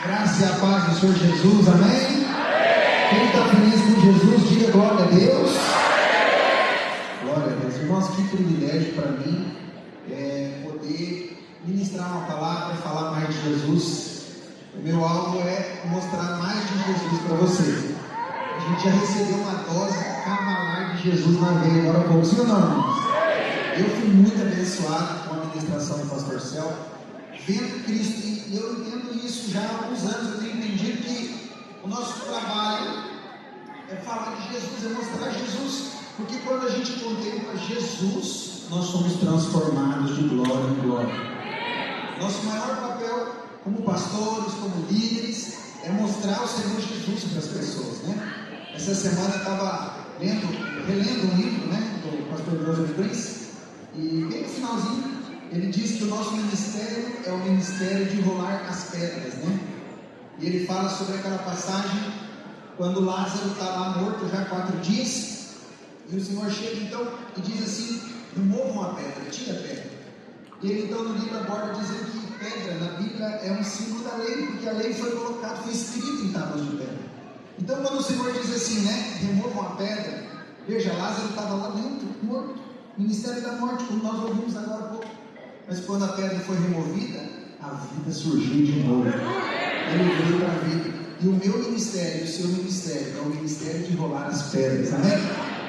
Graça e a paz do Senhor Jesus, amém? Quem está feliz com Jesus, diga glória a Deus. Glória a Deus. Irmãos, que privilégio para mim poder ministrar uma palavra e falar mais de Jesus. O meu alvo é mostrar mais de Jesus para você. A gente já recebeu uma dose cavalar de Jesus na veia agora há pouco, sim ou não, irmãos? Eu fui muito abençoado com a ministração do pastor Céu, vendo Cristo, e eu entendo isso já há alguns anos. Eu tenho entendido que o nosso trabalho é falar de Jesus, é mostrar Jesus, porque quando a gente contempla Jesus, nós somos transformados de glória em glória. Nosso maior papel como pastores, como líderes, é mostrar o Senhor Jesus para as pessoas, né? Essa semana eu estava relendo um livro, né, do pastor Joseph Prince, e bem no finalzinho ele diz que o nosso ministério é o ministério de rolar as pedras, né? E ele fala sobre aquela passagem quando Lázaro está lá morto já há 4 dias, e o Senhor chega então e diz assim: removam a pedra, tira a pedra. E ele então no livro aborda dizendo que pedra na Bíblia é um símbolo da lei, porque a lei foi colocada, foi escrita em tábuas de pedra. Então quando o Senhor diz assim, né, removam a pedra, veja, Lázaro estava lá dentro, morto, ministério da morte, como nós ouvimos agora há pouco. Mas quando a pedra foi removida, a vida surgiu de novo. Ele veio para a vida. E o meu ministério, o seu ministério, é o ministério de rolar as pedras, amém?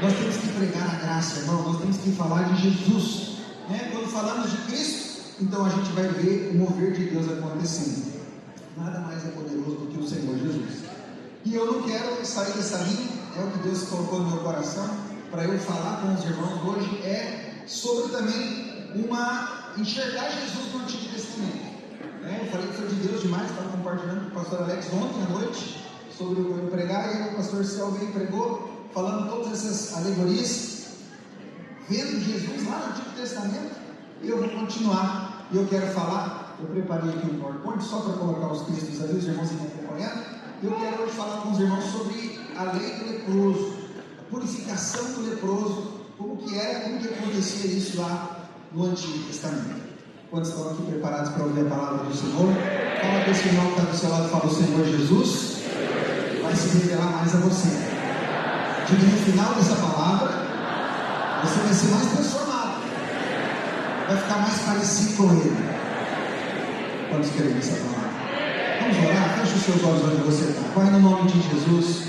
Nós temos que pregar a graça, irmão, nós temos que falar de Jesus, né? Quando falamos de Cristo, então a gente vai ver o mover de Deus acontecendo. Nada mais é poderoso do que o Senhor Jesus. E eu não quero sair dessa linha, é o que Deus colocou no meu coração, para eu falar com os irmãos hoje, é sobre também enxergar Jesus no Antigo Testamento. Eu falei que foi de Deus demais, estava compartilhando com o pastor Alex ontem à noite sobre eu pregar, e aí o pastor Céu veio e pregou, falando todas essas alegorias, vendo Jesus lá no Antigo Testamento. E eu vou continuar, e eu quero falar, eu preparei aqui um PowerPoint só para colocar os textos ali, os irmãos estão acompanhando. Eu quero hoje falar com os irmãos sobre a lei do leproso, a purificação do leproso, como que acontecia isso lá no Antigo Testamento. Quando estão aqui preparados para ouvir a palavra do Senhor, fala com esse irmão que está do seu lado, fala: o Senhor Jesus vai se revelar mais a você. Diga: no final dessa palavra, você vai ser mais transformado, vai ficar mais parecido com Ele. Quantos querem essa palavra? Vamos orar? Feche os seus olhos onde você está. Pai, no nome de Jesus,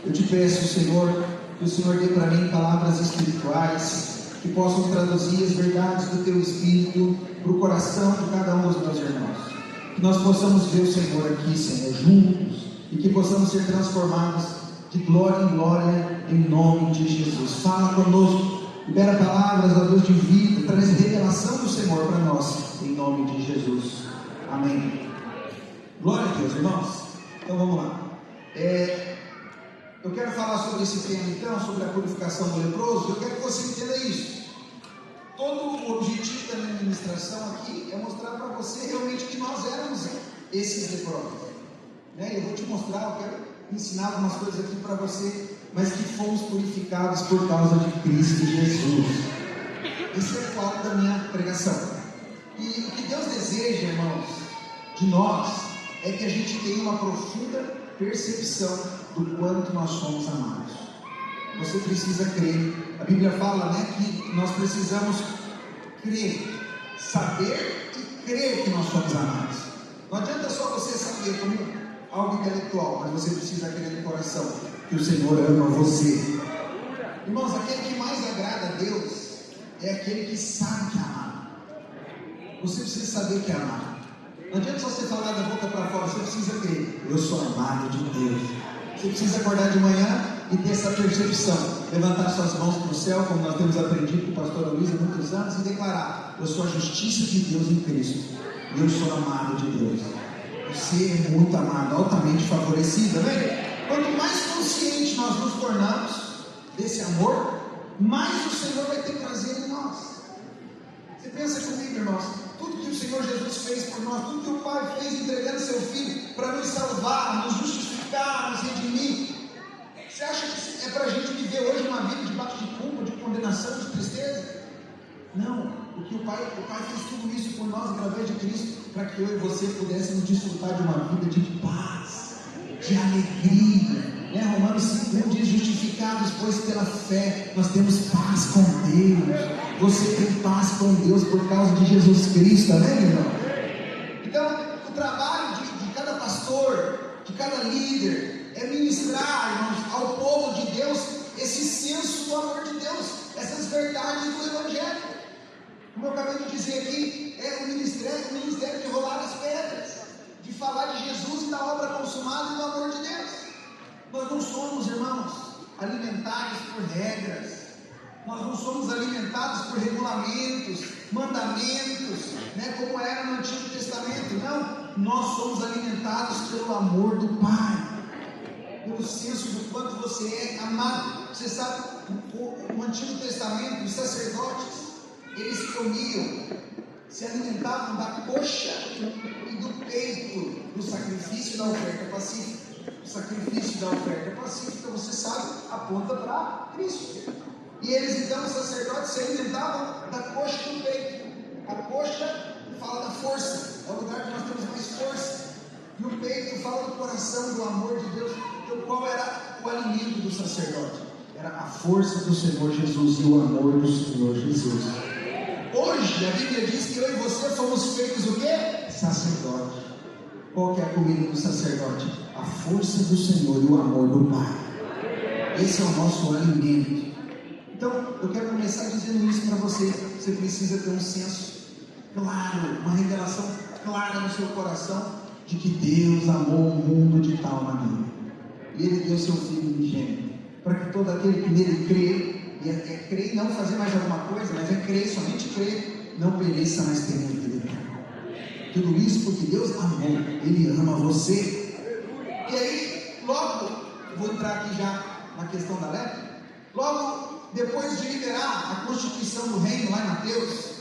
eu te peço, Senhor, que o Senhor dê para mim palavras espirituais que possam traduzir as verdades do Teu Espírito para o coração de cada um dos meus irmãos. Que nós possamos ver o Senhor aqui, Senhor, juntos, e que possamos ser transformados de glória em glória, em nome de Jesus. Fala conosco, libera palavras, ó Deus de vida, traz revelação do Senhor para nós, em nome de Jesus. Amém. Glória a Deus, irmãos. Então vamos lá. Eu quero falar sobre esse tema então, sobre a purificação do leproso. Eu quero que você entenda isso. Todo o objetivo da minha ministração aqui é mostrar para você realmente que nós éramos esses leprosos, né? Eu vou te mostrar, eu quero ensinar algumas coisas aqui para você, mas que fomos purificados por causa de Cristo Jesus. Esse é o foco da minha pregação. E o que Deus deseja, irmãos, de nós, é que a gente tenha uma profunda percepção do quanto nós somos amados. Você precisa crer. A Bíblia fala, né, que nós precisamos crer, saber e crer que nós somos amados. Não adianta só você saber como algo intelectual, mas você precisa crer no coração que o Senhor ama você. Irmãos, aquele que mais agrada a Deus é aquele que sabe que é amado. Você precisa saber que é amado. Não adianta só você falar da boca para fora, você precisa crer: eu sou amado de Deus. Você precisa acordar de manhã e ter essa percepção, levantar suas mãos para o céu, como nós temos aprendido com o pastor Luiz há muitos anos, e declarar: eu sou a justiça de Deus em Cristo, eu sou amado de Deus. Você é muito amado, altamente favorecido, amém? Quanto mais consciente nós nos tornamos desse amor, mais o Senhor vai ter prazer em nós. Você pensa comigo, irmãos, tudo que o Senhor Jesus fez por nós, tudo que o Pai fez entregando seu Filho para nos salvar, nos justificar, nos redimir. Você acha que é para a gente viver hoje uma vida debaixo de culpa, de condenação, de tristeza? Não, porque o Pai fez tudo isso por nós através de Cristo, para que eu e você pudéssemos desfrutar de uma vida de paz. de alegria. Romanos 5 diz: justificados, pois, pela fé, nós temos paz com Deus. Você tem paz com Deus por causa de Jesus Cristo, amém, irmão? Então, o trabalho de cada pastor, de cada líder, é ministrar, irmãos, ao povo de Deus esse senso do amor de Deus, essas verdades do Evangelho. Como eu acabei de dizer aqui, é o ministério de rolar as pedras, de falar de Jesus e da obra consumada e do amor de Deus. Nós não somos, irmãos, alimentados por regras, nós não somos alimentados por regulamentos, mandamentos, como era no Antigo Testamento. Não, nós somos alimentados pelo amor do Pai, pelo senso do quanto você é amado. Você sabe, no Antigo Testamento, os sacerdotes, eles comiam, se alimentavam da coxa e do peito do sacrifício da oferta pacífica. O sacrifício da oferta pacífica, você sabe, aponta para Cristo. E eles, então, os sacerdotes, se alimentavam da coxa e do peito. A coxa fala da força, é o lugar que nós temos mais força. E o peito fala do coração, do amor de Deus. Então, qual era o alimento do sacerdote? Era a força do Senhor Jesus e o amor do Senhor Jesus. Hoje, a Bíblia diz que eu e você fomos feitos o quê? Sacerdote. Qual que é a comida do sacerdote? A força do Senhor e o amor do Pai. Esse é o nosso alimento. Então, eu quero começar dizendo isso para você. Você precisa ter um senso claro, uma revelação clara no seu coração de que Deus amou o mundo de tal maneira. E Ele deu seu Filho unigênito, para que todo aquele que nele crê, e é crer e não fazer mais alguma coisa, mas é crer, somente crer, não pereça, mas tenha vida eterna. Tudo isso porque Deus amou, Ele ama você. E aí, logo, vou entrar aqui já na questão da lepra. Logo depois de liberar a constituição do reino lá em Mateus,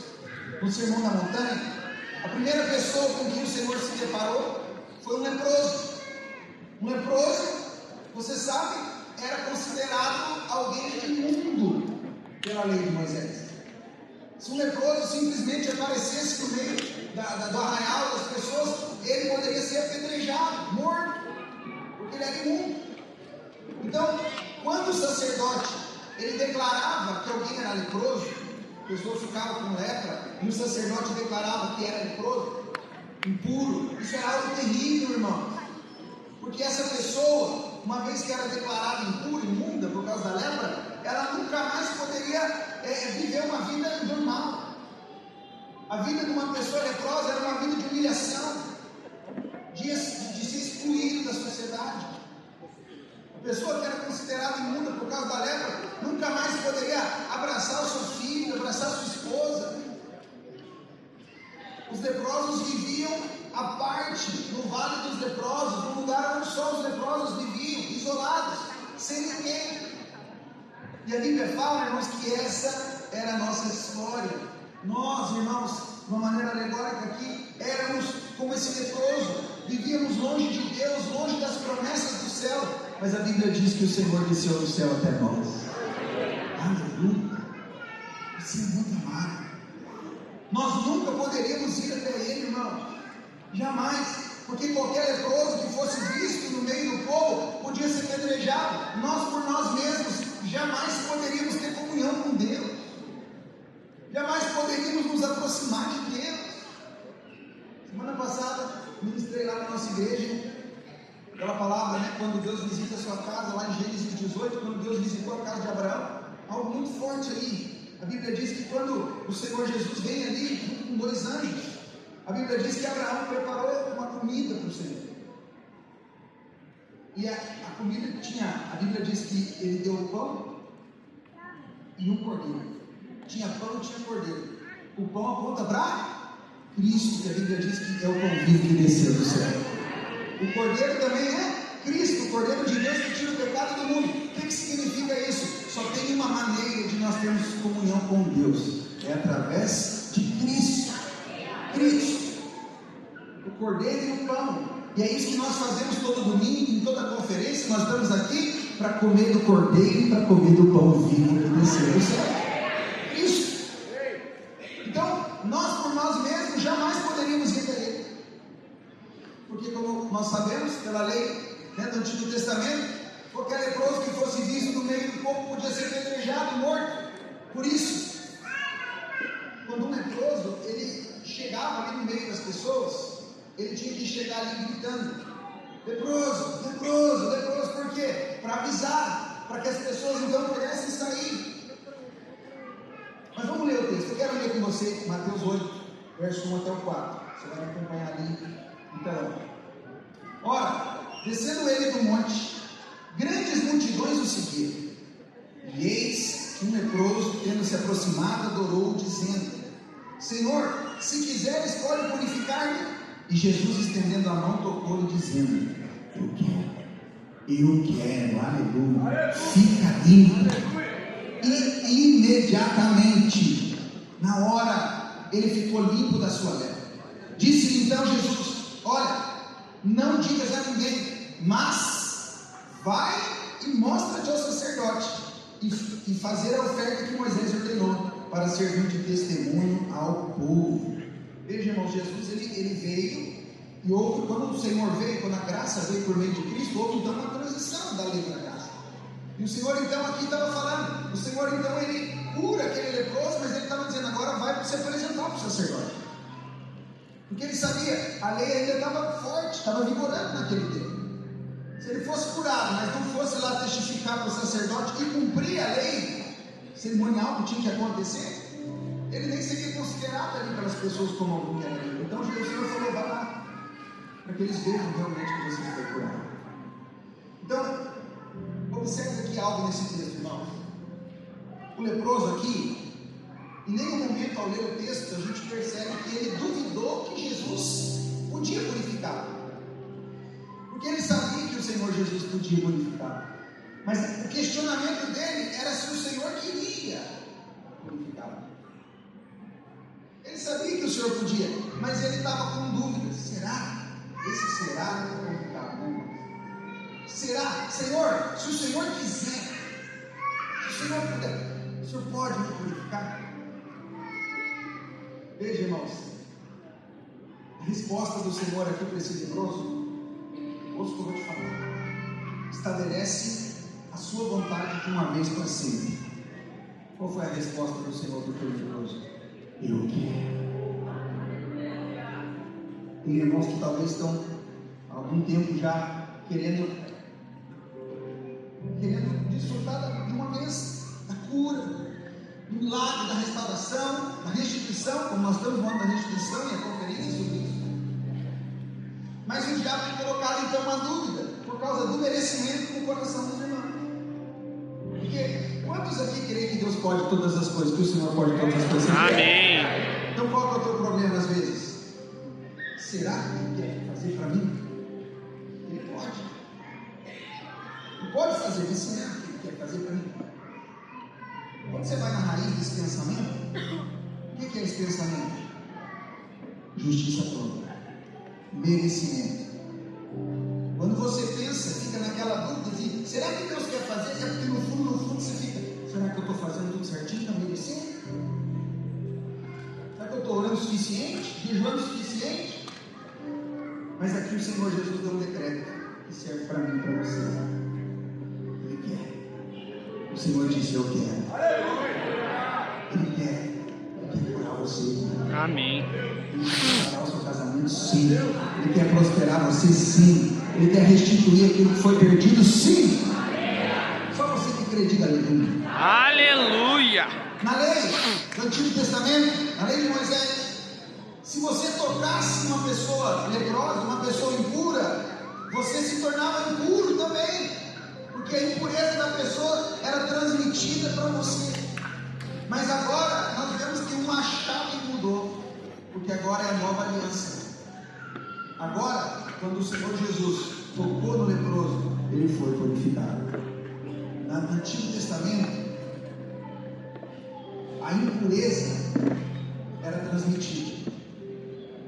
no Sermão da Montanha, a primeira pessoa com quem o Senhor se deparou foi um leproso. Um leproso, você sabe, era considerado alguém imundo pela lei de Moisés. Se um leproso simplesmente aparecesse no meio do arraial das pessoas, ele poderia ser apedrejado, morto, porque ele era imundo. Então, quando o sacerdote ele declarava que alguém era leproso, a pessoa ficava com lepra, e o sacerdote declarava que era leproso, impuro, isso era algo terrível, irmão, porque essa pessoa, uma vez que era declarada impura, imunda por causa da lepra, ela nunca mais poderia viver uma vida normal. A vida de uma pessoa leprosa era uma vida de humilhação, de ser excluído da sociedade. A pessoa que era considerada imunda por causa da lepra nunca mais poderia abraçar o seu filho, abraçar sua esposa. Os leprosos viviam à parte, no vale dos leprosos, num lugar onde só os leprosos viviam, isolados, sem ninguém. E a Bíblia fala, irmãos, que essa era a nossa história. Nós, irmãos, de uma maneira alegórica aqui, éramos como esse leproso, vivíamos longe de Deus, longe das promessas do céu, mas a Bíblia diz que o Senhor desceu do céu até nós. Aleluia! Você é muito amado. Nós nunca poderíamos ir até Ele, irmão, jamais, porque qualquer leproso que fosse visto no meio do povo podia ser apedrejado. Nós, por nós mesmos, jamais poderíamos ter comunhão com Deus, jamais poderíamos nos aproximar de Deus. Semana passada, ministrei lá na nossa igreja aquela palavra, quando Deus visita a sua casa, lá em Gênesis 18, quando Deus visitou a casa de Abraão, algo muito forte ali. A Bíblia diz que quando o Senhor Jesus vem ali, junto com 2 anjos, a Bíblia diz que Abraão preparou uma comida para o Senhor. E a comida tinha, a Bíblia diz que ele deu o pão e um cordeiro. Tinha pão e tinha cordeiro. O pão aponta para Cristo, que a Bíblia diz que é o pão vivo que desceu do céu. O cordeiro também é Cristo, o cordeiro de Deus que tira o pecado do mundo. O que significa isso? Só tem uma maneira de nós termos comunhão com Deus, é através de Cristo. Cristo, o cordeiro e o pão. E é isso que nós fazemos todo domingo, em toda conferência. Nós estamos aqui para comer do cordeiro e para comer do pão vivo que desceu do céu. Cristo. Então, nós por nós mesmos jamais poderíamos ir até Ele, porque como nós sabemos, pela lei né, do Antigo Testamento, qualquer leproso que fosse visto no meio do povo podia ser apedrejado, morto. Por isso, quando um leproso ele chegava ali no meio das pessoas, ele tinha que chegar ali gritando: leproso, leproso, leproso. Por quê? Para avisar, para que as pessoas então pudessem sair. Mas vamos ler o texto. Eu quero ler com você Mateus 8, verso 1 até o 4. Você vai me acompanhar ali no telão. Ora, descendo ele do monte, grandes multidões o seguiram. E eis que um leproso, tendo se aproximado, adorou, dizendo: Senhor, se quiseres, pode purificar-me. E Jesus, estendendo a mão, tocou-lhe, dizendo: eu quero, aleluia, fica limpo. E imediatamente, na hora, ele ficou limpo da sua lepra. Disse-lhe então Jesus: olha, não digas a ninguém, mas vai e mostra-te ao sacerdote e fazer a oferta que Moisés ordenou, para servir de testemunho ao povo. Veja, irmãos, Jesus ele veio, e houve, quando o Senhor veio, quando a graça veio por meio de Cristo, houve então uma transição da lei para a graça. E o Senhor então aqui estava falando, o Senhor então ele cura aquele leproso, mas ele estava dizendo: agora vai se apresentar para o sacerdote. Porque ele sabia, a lei ainda estava forte, estava vigorando naquele tempo. Se ele fosse curado, mas não fosse lá testificar para o sacerdote e cumprir a lei cerimonial que tinha que acontecer, ele nem seria considerado ali pelas pessoas como algum que era livre. Então o Senhor falou: vai lá, para que eles vejam realmente que você foi curado. Então, observe aqui algo nesse texto, irmãos. O leproso aqui, em nenhum momento ao ler o texto, a gente percebe que ele duvidou que Jesus podia purificar, porque ele sabia que o Senhor Jesus podia purificar, mas o questionamento dele era se o Senhor queria purificar. Ele sabia que o Senhor podia, mas ele estava com dúvidas. Será? Esse será purificado, né? Será? Senhor, se o Senhor quiser, se o Senhor puder, o Senhor pode me purificar? Veja, irmãos, a resposta do Senhor aqui para esse leproso, ouça o que eu vou te falar, estabelece a sua vontade de uma vez para sempre. Qual foi a resposta do Senhor para o leproso? Eu quero. Tem irmãos que talvez estão há algum tempo já querendo desfrutar de uma vez da cura, do milagre, da restauração, da restituição, como nós estamos falando da restituição e a conferência sobre isso. Mas o diabo tem colocado então uma dúvida por causa do merecimento no coração dos irmãos. Porque quantos aqui creem que Deus pode todas as coisas, que o Senhor pode todas as coisas? Amém. Então qual é o teu problema às vezes? Será que Ele quer fazer para mim? Ele pode. Ele pode fazer, mas será que Ele quer fazer para mim? Quando você vai na raiz desse pensamento, o que é esse pensamento? Justiça própria, merecimento. Quando você pensa, fica naquela dúvida de: será que Deus quer fazer? É porque no fundo você fica: será que eu estou fazendo tudo certinho para merecer? Será que eu estou orando o suficiente? Jejuando o suficiente? Mas aqui o Senhor Jesus deu um decreto que serve para mim e para você. Ele quer. O Senhor disse: eu quero. Ele quer curar você. Amém. Ele quer prosperar o seu casamento, sim. Ele quer prosperar você, sim. Ele quer restituir aquilo que foi perdido, sim. Só você que crê, diga aleluia. Aleluia. Na lei do Antigo Testamento, na lei de Moisés, se você tocasse uma pessoa leprosa, uma pessoa impura, você se tornava impuro também, porque a impureza da pessoa era transmitida para você. Mas agora nós vemos que uma chave mudou, porque agora é a nova aliança. Agora, quando o Senhor Jesus tocou no leproso, ele foi purificado. No Antigo Testamento, a impureza era transmitida,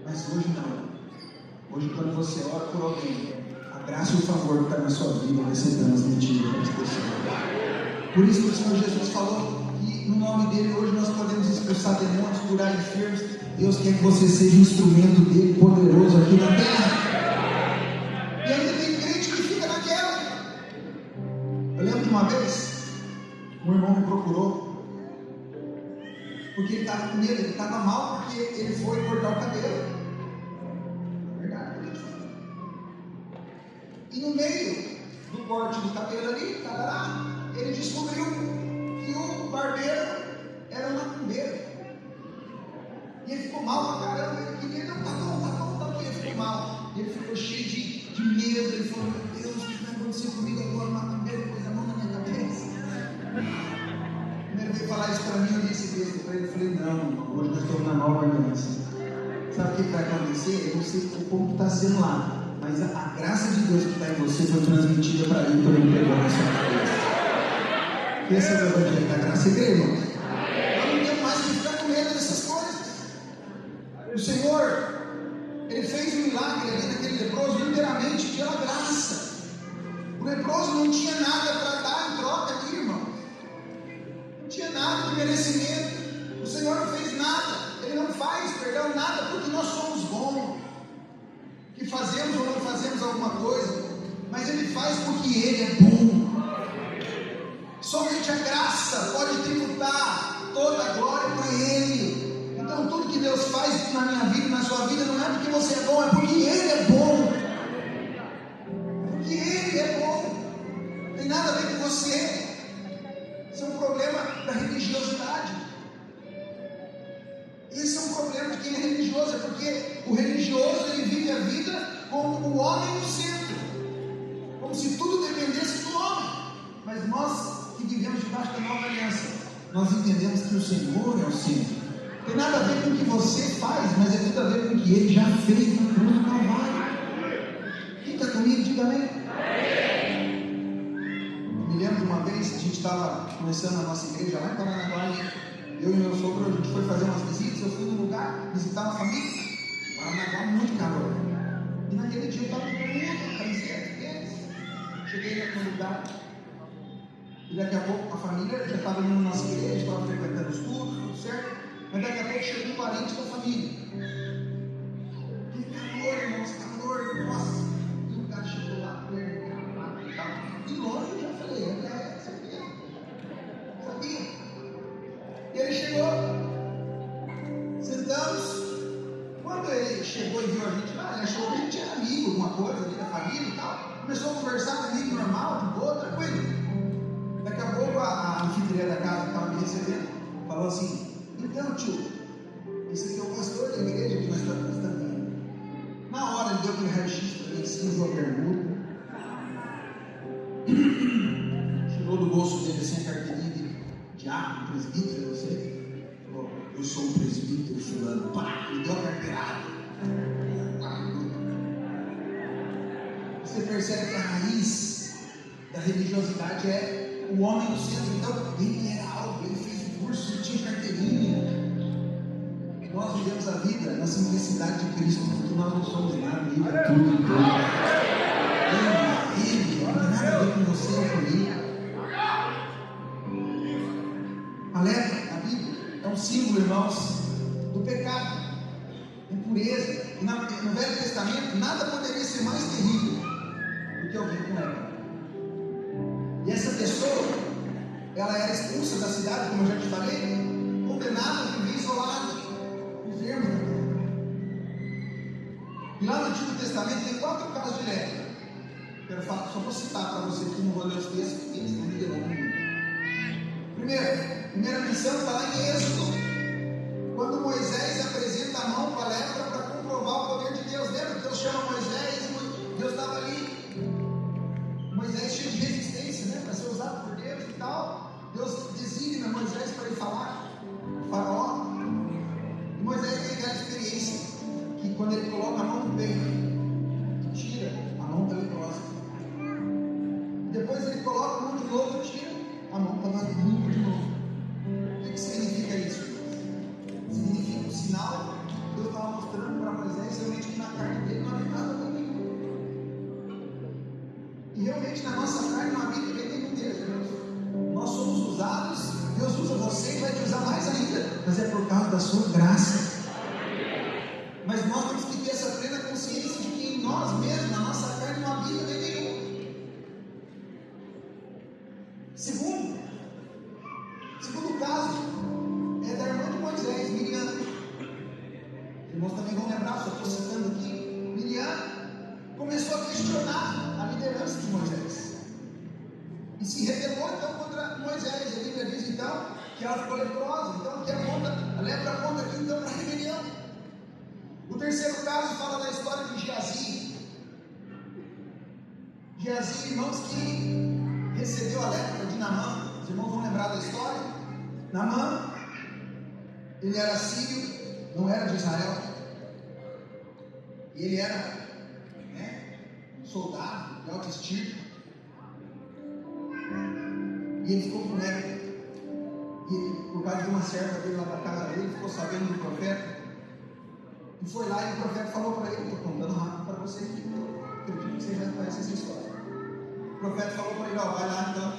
mas hoje não. Hoje, quando você ora por alguém, a graça e o favor que está na sua vida vai ser transmitido para as pessoas. Por isso que o Senhor Jesus falou que no nome dele hoje nós podemos expulsar demônios, curar enfermos. Deus quer que você seja instrumento dele poderoso aqui na terra. E ainda tem crente que fica na uma vez, um irmão me procurou, porque ele estava com medo, ele estava mal, porque ele foi cortar o cabelo. Verdade. E no meio do corte do cabelo ali, ele descobriu que o barbeiro era um macumbeiro. E ele ficou mal pra caramba. Ele queria, não, tá bom, ele ficou mal. Ele ficou cheio de medo. Ele falou: meu Deus, o que vai acontecer comigo agora? O macumbeiro pôs a mão na minha cabeça. Quando ele veio falar isso pra mim, eu disse isso pra ele. Eu falei: não, hoje nós estamos na nova aliança. Sabe o que vai acontecer? Eu não sei como está sendo lá, mas a graça de Deus que está em você foi transmitida para ele, por ele pegou na sua cabeça. Esse é o evangelho da graça, igreja. Eu não tenho mais que ficar com medo dessas coisas. O Senhor, Ele fez um milagre ali naquele leproso, inteiramente pela graça. O leproso não tinha nada para dar em troca ali, irmão. Não tinha nada de merecimento. O Senhor não fez nada. Ele não faz, perdão, nada porque nós somos bons, que fazemos ou não fazemos alguma coisa, mas Ele faz porque Ele é bom. Somente a graça pode tributar toda a glória para Ele. Então tudo que Deus faz na minha vida e na sua vida não é porque você é bom, é porque Ele é bom. Porque Ele é bom. Não tem nada a ver com você. Isso é um problema da religiosidade. Esse é um problema de quem é religioso, é porque o religioso ele vive a vida como o homem no centro, como se tudo dependesse do homem. Mas nós que vivemos debaixo da nova aliança, nós entendemos que o Senhor é o centro. Não tem nada a ver com o que você faz, mas é tudo a ver com o que Ele já fez na cruz do Calvário. Quem está comigo, diga amém. Me lembro de uma vez, a gente estava começando a nossa igreja lá em Paranaguá. Eu e meu sogro, a gente foi fazer umas visitas. Eu fui num lugar, visitar uma família. Paranaguá, muito calor. E naquele dia eu estava com uma camiseta deles. Cheguei naquele lugar. E daqui a pouco a família já estava indo na nossa igreja, estava frequentando os cultos, tudo certo. Mas daqui a pouco chegou um parente da família. Que calor, irmãos, calor, nossa. E o cara chegou lá, de longe eu já falei: é, sabia? Sabia? E ele chegou, sentamos. Quando ele chegou e viu a gente lá, ele achou que a gente era amigo, alguma coisa ali da família e tal. Começou a conversar comigo normal, de boa, tranquilo. Daqui a pouco a anfitriã da casa que estava me recebendo falou assim: então, tio, esse aqui é o pastor da igreja que nós estamos indo. Na hora ele deu aquele raio-x para mim, cinza a bermuda. Tirou do bolso dele assim a carteirinha de diácono, presbítero, eu sei. Falou: eu sou um presbítero fulano. Pá, me deu a carteirada. Você percebe que a raiz da religiosidade é o homem no centro. Então, ele era algo, ele fez um curso, ele tinha carteirinha. Nós vivemos a vida na simplicidade de Cristo, porque nós não somos nada, Ele é tudo em tudo. Ele não tem nada a ver com você ou comigo. A lepra, a Bíblia, é um símbolo, irmãos, do pecado, impureza. E no Velho Testamento, nada poderia ser mais terrível do que alguém com lepra. E essa pessoa, ela era expulsa da cidade, como eu já te falei, condenada a viver isolada, enfermo. E lá no Antigo Testamento tem 4 casos de lepra. Quero falar, só vou citar para você que não vou ler os textos, porque eles não me derrubam muito. Primeira menção está lá em Êxodo, quando Moisés apresenta a mão com a lepra para comprovar o poder de Deus. Lembra que Deus chama Moisés, Deus estava ali, Moisés cheio de resistência, né, para ser usado por Deus e tal. Deus designa Moisés para ir falar com o faraó. E Moisés tem aquela experiência que quando ele coloca a mão no peito e tira, a mão está leprosa. Depois ele coloca a mão de novo e tira, a mão está limpa de novo. O que significa isso? Significa um sinal que Deus estava mostrando para Moisés realmente que na carne dele não havia nada também. E realmente na nossa carne não havia nenhum Deus, irmãos. Nós somos usados, Deus usa você e vai te usar mais ainda, mas é por causa da sua graça. Mas nós temos que ter essa plena consciência de que em nós mesmos, na nossa carne, não havia nenhum. Segundo caso é da irmã de Moisés, Miriam. Os irmãos também vão lembrar, só estou citando aqui. Miriam começou a questionar a liderança de Moisés e se rebelou então contra Moisés. A Bíblia diz então que ela ficou leprosa. Então a lepra aponta aqui então para a rebelião. O terceiro caso fala da história de Geazi. Geazi, irmãos, que recebeu a lepra de Naamã. Os irmãos vão lembrar da história. Naamã, ele era sírio, não era de Israel. E ele era um soldado de alta estirpe. E ele ficou com lepra. E ele, por causa de uma serva dele lá da casa dele, ficou sabendo do profeta. E foi lá e o profeta falou para ele, estou contando rápido para você aqui, eu acredito que você já conhece essa história. O profeta falou para ele, vai lá então,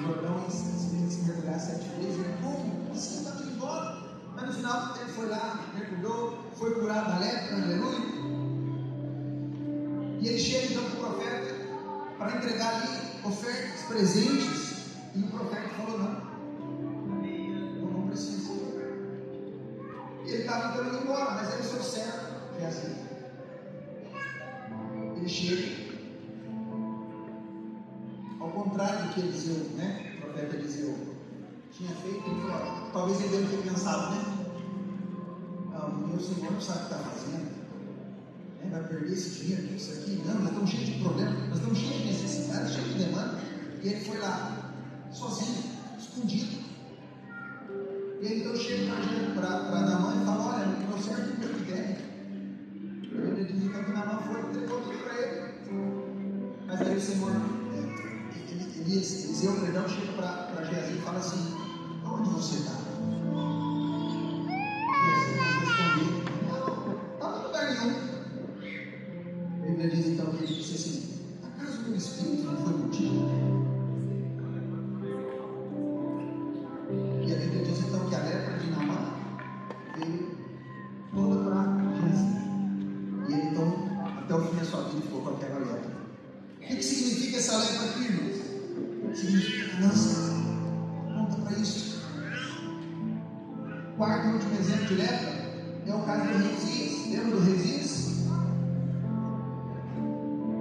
no Jordão, e se mergulhar 7 vezes. Ele, como? Você está indo embora? Mas no final ele foi lá, mergulhou, foi curado da lepra, aleluia. E ele chega então para o profeta, para entregar ali ofertas, presentes, e o profeta falou, não precisa. Ele estava então indo embora, mas era o seu servo, Geazi. Ele chega, ao contrário do que Eliseu, o profeta Eliseu tinha feito, ele falou, talvez ele deve ter pensado, o meu Senhor não sabe o que está fazendo, vai perder esse dinheiro, isso aqui, nós estamos cheios de problemas, nós estamos cheios de necessidades, cheios de demanda. E ele foi lá, sozinho, escondido. E ele então chega para Naamã e fala, olha, meu servo tem muito que deve. Ele diz então que Naamã foi e entregou tudo para ele. Mas aí o Senhor, Eliseu, chega para Geazi e fala assim, onde você está? Geazi não respondeu, não estava em lugar nenhum. A Bíblia diz então que ele disse assim, acaso o meu espírito não foi contigo? E a Bíblia diz então que a lepra de Naamã veio toda para Geazi. E ele então, até o fim da sua vida, ficou com aquela lepra. O que significa essa lepra aqui, irmãos? Significa ganância. Conta para isso. Quarto e último exemplo de lepra é o caso do rei Uzias. Lembra do rei Uzias?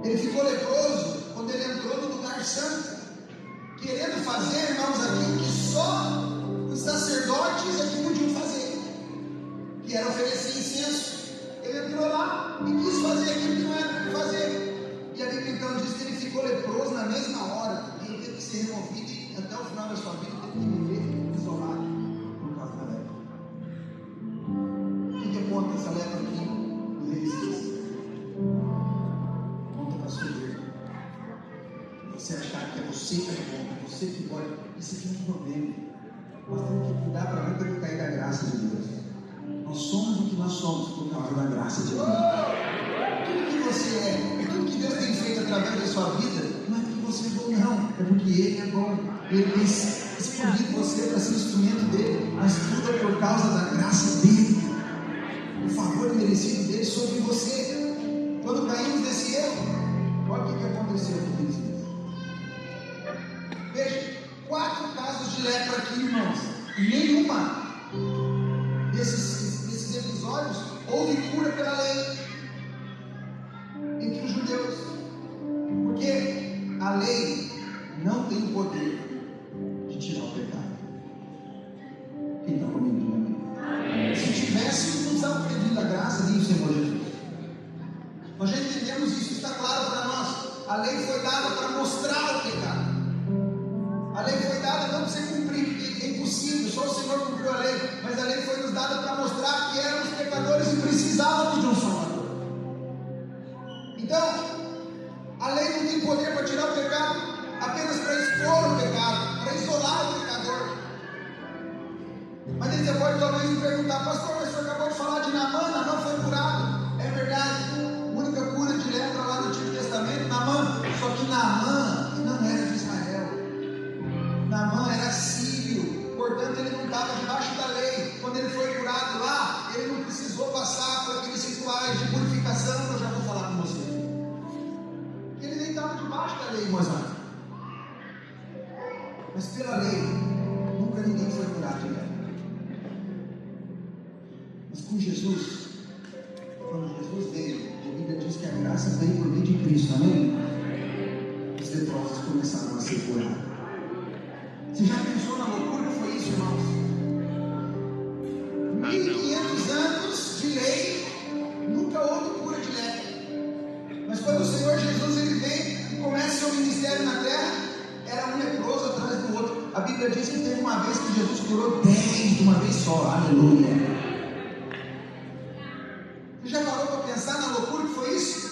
Ele ficou leproso quando ele entrou no lugar santo, querendo fazer, irmãos, aquilo que só os sacerdotes aqui podiam fazer, que era oferecer incenso. Ele entrou lá e quis fazer aquilo que não era para ele fazer. E a Bíblia então diz que ele ficou leproso na mesma hora, e ele teve que ser removido e até o final da sua vida teve que viver isolado por causa da lepra. O que aponta essa lepra aqui do rei Uzias? Aponta para a soberba. Você achar que é você que é bom, é você que pode, isso aqui é um problema. Nós temos que cuidar para nunca cair da graça de Deus. Nós somos o que nós somos por causa da graça de Deus. Tudo que você é, tudo que Deus tem feito através da sua vida, não é porque você é bom, não, é porque Ele é bom. Ele tem escolhido você para ser instrumento dele, mas tudo é por causa da graça dele, o favor merecido dele sobre você. Quando caímos nesse erro, olha o que aconteceu com eles. Veja, 4 casos de lepra aqui, irmãos, e nenhuma desses episódios houve cura pela lei entre os judeus, porque a lei não tem o poder de tirar o pecado. Quem está comigo? Se tivesse, não precisava ter vindo a graça do Senhor Jesus. Nós já entendemos isso, está claro para nós. A lei foi dada para mostrar o pecado. A lei foi dada não para você cumprir, porque é impossível, só o Senhor cumpriu a lei, mas a lei foi nos dada para mostrar que éramos pecadores e precisávamos de um Salvador. Então, a lei não tem poder para tirar o pecado, apenas para expor o pecado, para isolar o pecador. Mas você pode talvez me perguntar, pastor, mas o senhor acabou de falar de Naamã, Naamã foi curado. É verdade, a única cura de lepra lá no Antigo Testamento, Naamã, só que Naamã não era de Israel. Naamã era sírio, portanto ele não estava debaixo da lei. Quando ele foi curado lá, ele não precisou passar por aqueles rituais de purificação que eu já vou falar com você. Ele nem estava debaixo da lei, Moisés. Mas pela lei, nunca ninguém foi curado de lepra. Mas com Jesus, quando Jesus veio, a Bíblia diz que a graça veio por meio de Cristo, amém? Os leprosos começaram a ser curados. Você já pensou na loucura que foi isso, irmãos? 1500 anos de lei, nunca houve cura de lepra. Mas quando o Senhor Jesus ele vem e começa o seu ministério na terra, era um leproso atrás do outro. A Bíblia diz que teve uma vez que Jesus curou 10 de uma vez só, aleluia. Você já parou para pensar na loucura que foi isso?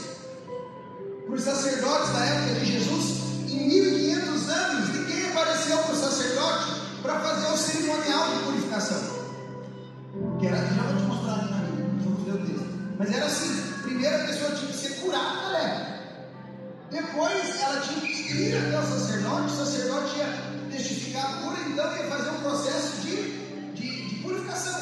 Para os sacerdotes da época de Jesus, em 1500 anos, ninguém apareceu para o sacerdote para fazer o cerimonial de purificação. Que era, já vou te mostrar aqui na Bíblia, vamos ver o texto. Mas era assim: primeiro a pessoa tinha que ser curada da lepra. Depois ela tinha que ir até o sacerdote ia testificar a cura, então ia fazer um processo de purificação.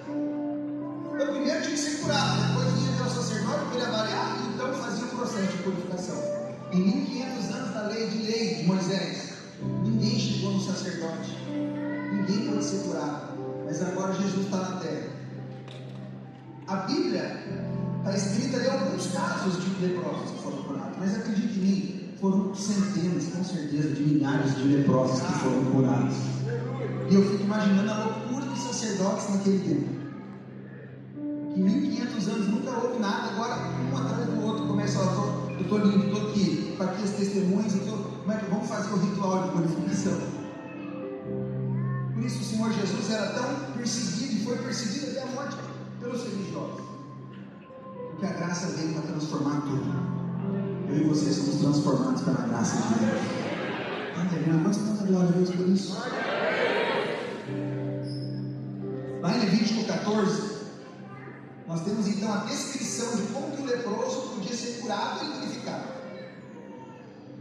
Então primeiro tinha que ser curado, depois ia até o sacerdote para ele avaliar, e então fazia o processo de purificação. Em 1500 anos da lei de Moisés, ninguém chegou no sacerdote, ninguém pode ser curado, mas agora Jesus está na terra. A Bíblia está escrita ali alguns casos de leprosos que foram curados, mas acredite em mim, foram centenas, com certeza, de milhares de leprosos que foram curados. E eu fico imaginando a loucura dos sacerdotes naquele tempo. Que 1500 anos nunca houve nada, agora um atrás do outro começa a falar: eu estou limpo, estou aqui, para aqui as testemunhas, como é que vamos fazer o ritual de purificação? Por isso o Senhor Jesus era tão perseguido e foi perseguido até a morte pelos religiosos, porque a graça veio para transformar tudo. Eu e você somos transformados pela graça de Deus. Aleluia, quantos estão dando glória a Deus por isso? Lá em Levítico 14, nós temos então a descrição de como que o leproso podia ser curado e purificado.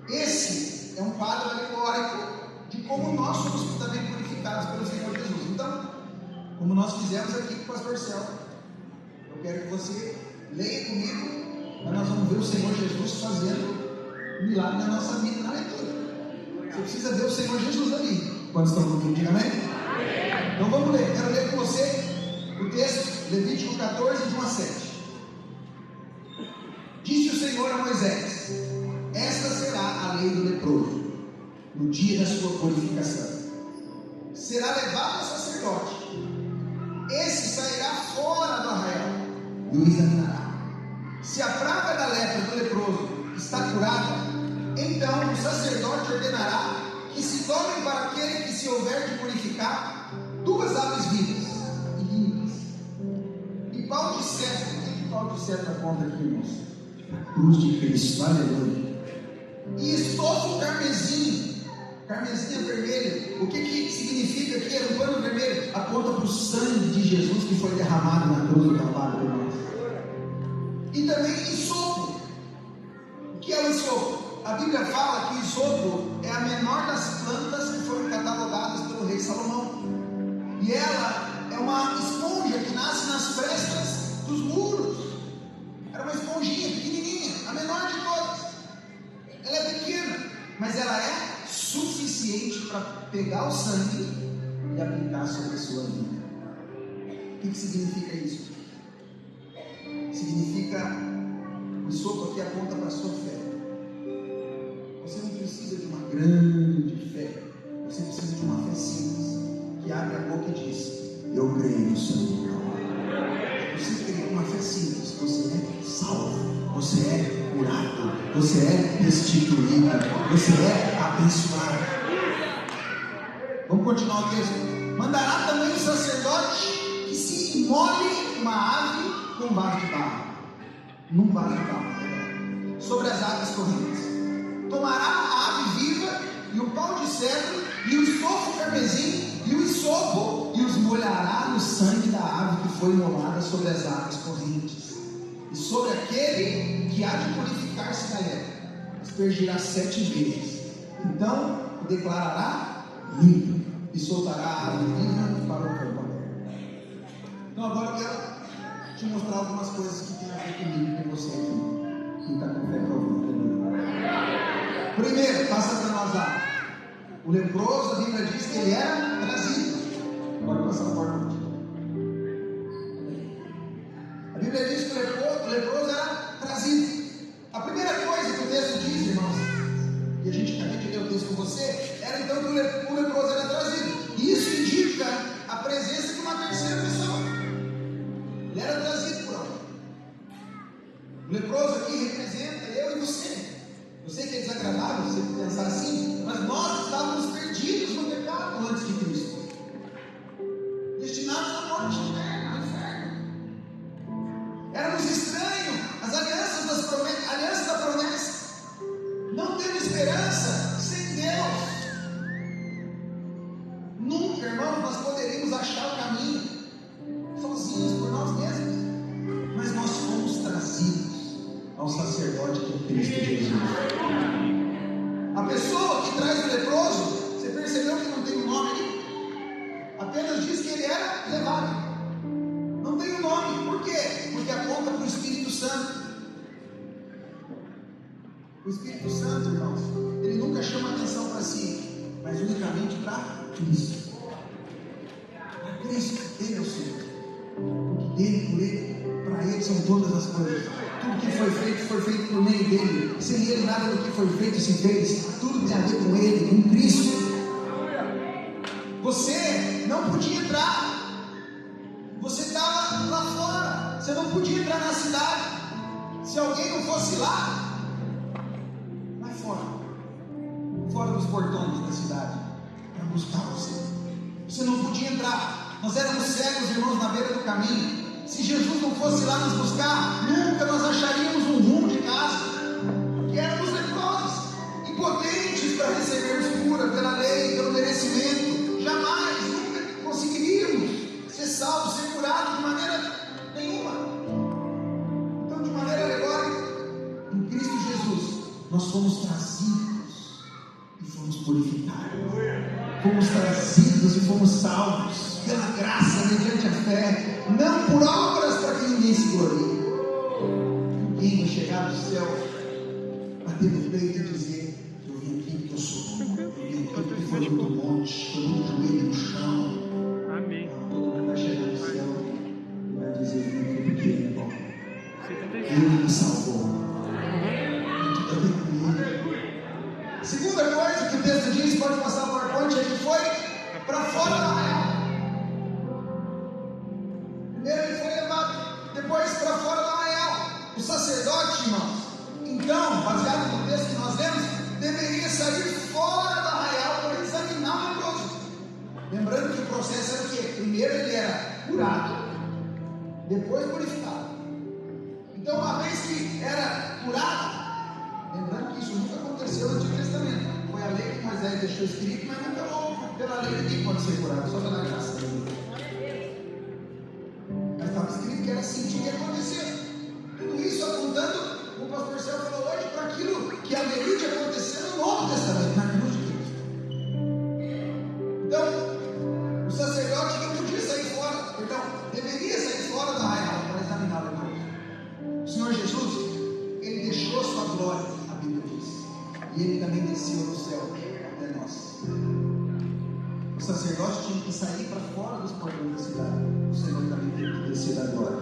Esse é um quadro alegórico de como nós somos também purificados pelo Senhor Jesus. Então, como nós fizemos aqui com o pastor Celso, eu quero que você leia comigo, mas nós vamos ver o Senhor Jesus fazendo milagre na nossa vida, na leitura. Você precisa ver o Senhor Jesus ali. Quando estão comigo, diga amém? Então vamos ler, quero ler com você o texto, Levítico 14, de 1 a 7. Disse o Senhor a Moisés: esta será a lei do leproso, no dia da sua purificação. Será levado ao sacerdote, esse sairá fora do arraial e o examinará. Se a praga da lepra do leproso está curada, então o sacerdote ordenará que se tomem para aquele que se houver de purificar 2 aves vivas e limpas, e pau de cedro. O que pau de cedro aponta aqui, irmãos? A cruz de Cristo, aleluia. E estofo carmesim. Carmesim é vermelho. O que significa aqui? Era um pano vermelho, aponta para o sangue de Jesus que foi derramado na cruz do Calvário, irmãos. E também isopo. O que é o isopo? A Bíblia fala que o isopo é a menor das plantas que foram catalogadas pelo rei Salomão. E ela é uma esponja que nasce nas frestas dos muros. Era uma esponjinha pequenininha, a menor de todas. Ela é pequena, mas ela é suficiente para pegar o sangue e aplicar sobre a sua vida. O que significa isso? Significa, o isopo aqui aponta para a sua fé. Você não precisa de uma grande fé, você precisa de uma fé simples, que abre a boca e diz: eu creio no Senhor. Você crê, uma fé simples, você é salvo, você é curado, você é restituído, você é abençoado. Vamos continuar o texto. Mandará também o sacerdote que se imole uma ave com vaso de barro, num vaso de barro, sobre as águas correntes. Tomará a ave viva e o pau de cedro e o estofo carmesim e o isopo e os molhará no sangue da ave que foi imolada sobre as águas correntes. E sobre aquele que há de purificar-se da lepra, aspergirá 7 vezes. Então o declarará limpo e soltará a ave viva para o campo aberto. Então agora eu quero te mostrar algumas coisas que tem a ver comigo e com você aqui. Quem está com fé para ouvir. Primeiro, passa para nós lá. O leproso, a Bíblia diz que ele era trazido. Pode passar a porta. A Bíblia diz que o leproso era trazido. A primeira coisa que o texto diz, irmãos, e a gente acabou de ler o texto com você, era então que o leproso era trazido. E isso indica a presença de uma terceira pessoa. Ele era trazido por alguém. O leproso aqui representa eu e você. Eu sei que é desagradável você pensar assim, mas nós estávamos perdidos no pecado antes de Cristo, destinados à morte eterna, ao inferno. Éramos estranhos às alianças da promessa, não tendo esperança sem Deus. Nunca, irmãos, nós poderíamos achar o caminho sozinhos por nós mesmos, mas nós fomos trazidos ao sacerdote que é Cristo Jesus. A pessoa que traz o leproso, você percebeu que não tem um nome ali? Apenas diz que ele era levado. Não tem um nome. Por quê? Porque aponta para o Espírito Santo. O Espírito Santo, irmãos, ele nunca chama atenção para si, mas unicamente para Cristo. Para Cristo, Ele é o Senhor. Porque dele, por Ele, para Ele são todas as coisas. Tudo que foi feito por meio dele. Sem Ele nada do que foi feito se fez. Tudo tem a ver com Ele, com Cristo. Você não podia entrar. Você estava lá fora. Você não podia entrar na cidade. Se alguém não fosse lá fora, fora dos portões da cidade, para buscar você. Você não podia entrar. Nós éramos cegos, irmãos, na beira do caminho. Se Jesus não fosse lá nos buscar, nunca nós acharíamos um rumo de casa, porque éramos leprosos, impotentes para recebermos cura pela lei, pelo merecimento. Jamais, nunca conseguiríamos ser salvos, ser curados de maneira nenhuma. Então, de maneira alegórica, em Cristo Jesus, nós fomos trazidos e fomos purificados. Fomos trazidos e fomos salvos pela graça, mediante a fé, não por obras para que ninguém se glorie. Ninguém vai chegar no céu, bater no peito e dizer: eu vim aqui porque eu sou bom, eu vim aqui porque foi muito monte, foi muito joelho no chão. Amém. Todo mundo vai chegar no céu e vai dizer: eu vim aqui porque ele é bom, ele me salvou. Segunda coisa que o texto diz, pode passar o PowerPoint, é que foi para fora da arraial. Primeiro ele foi levado, depois para fora da arraial. O sacerdote, irmãos, então, baseado no texto que nós lemos, deveria sair fora da arraial para examinar o leproso. Lembrando que o processo era o quê? Primeiro ele era curado, depois purificado. Então, uma vez que era curado, lembrando que isso nunca aconteceu no Antigo Testamento. Foi a lei que Moisés deixou escrito, mas nunca houve. Pela lei ninguém pode ser curado, só pela graça. Mas estava escrito que era assim, tinha que acontecer. Tudo isso apontando, como o pastor Céu falou hoje, para aquilo que haveria de acontecer no Novo Testamento, na cruz de Cristo. Então, o sacerdote não podia sair fora, perdão, deveria sair fora da arraial para examinar o leproso. O Senhor Jesus, Ele deixou sua glória, a Bíblia diz, e Ele também desceu no céu até nós. O sacerdote tinha que sair para fora dos portões da cidade. O Senhor também teve que descer da glória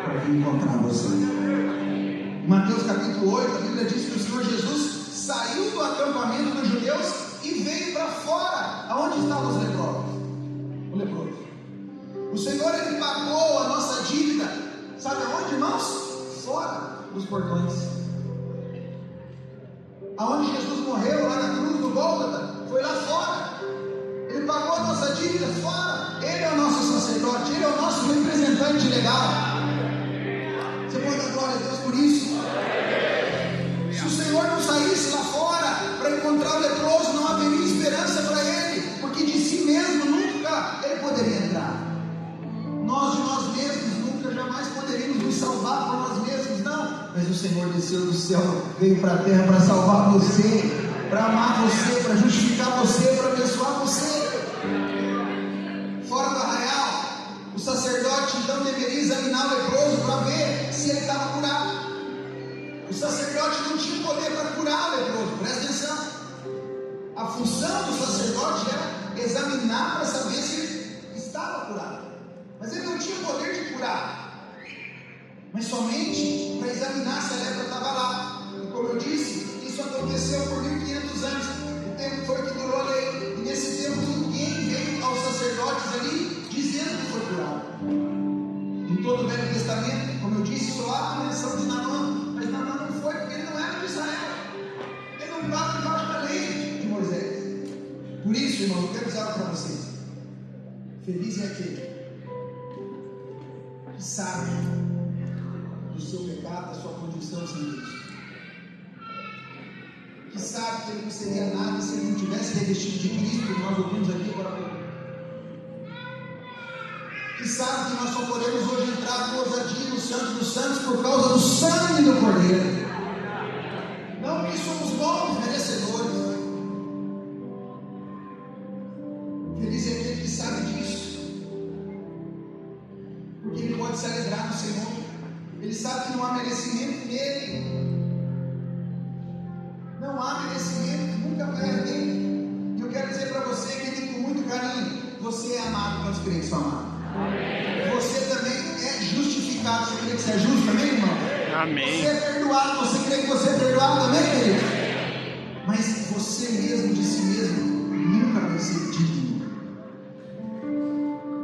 para vir encontrar você. Em Mateus capítulo 8, a Bíblia diz que o Senhor Jesus saiu do acampamento dos judeus e veio para fora, aonde estavam os leprosos. O leproso. O Senhor, Ele pagou a nossa dívida, sabe aonde, irmãos? Fora dos portões. Aonde Jesus morreu, lá na cruz do Gólgota, foi lá fora. Ele pagou a nossa dívida fora. Ele é o nosso sacerdote, Ele é o nosso representante legal. Você pode dar glória a Deus por isso? Se o Senhor não saísse lá fora para encontrar o leproso, não haveria esperança para ele, porque de si mesmo nunca ele poderia entrar. Nós de nós mesmos nunca jamais poderíamos nos salvar por nós mesmos, não. Mas o Senhor desceu do céu, veio para a terra para salvar você, para amar você, para justificar você, para abençoar você. Fora do arraial, o sacerdote então deveria examinar o leproso para ver se ele estava curado. O sacerdote não tinha poder para curar o leproso, presta atenção. A função do sacerdote examinar para saber se ele estava curado. Mas ele não tinha poder de curar, mas somente para examinar se a lepra estava lá. E como eu disse, isso aconteceu por 1500 anos. O tempo foi que durou a lei. E nesse tempo ninguém veio aos sacerdotes ali dizendo que foi curado. Em todo o Velho Testamento, como eu disse, só há a menção de Naamã. Mas Naamã não foi porque ele não era de Israel. Ele não estava debaixo da lei de Moisés. Por isso, irmão, eu quero dizer algo para vocês. Feliz é aquele que sabe do seu pecado, da sua condição sem Cristo. Que sabe que ele não seria nada se ele não tivesse revestido de Cristo, como nós ouvimos aqui agora há pouco. Que sabe que nós só podemos hoje entrar com ousadia no Santo dos Santos por causa do sangue do Cordeiro. Não porque somos bons merecedores. Feliz é aquele que sabe disso, porque ele pode se alegrar no Senhor. Ele sabe que não há merecimento nele. Não há merecimento, nunca vai haver. E eu quero dizer para você, querido, com muito carinho, você é amado pelos crentes, sua amada. Você também é justificado. Você crê que você é justo também, irmão? Amém. Você é perdoado. Você crê que você é perdoado também, querido? Mas você mesmo de si mesmo nunca vai ser digno.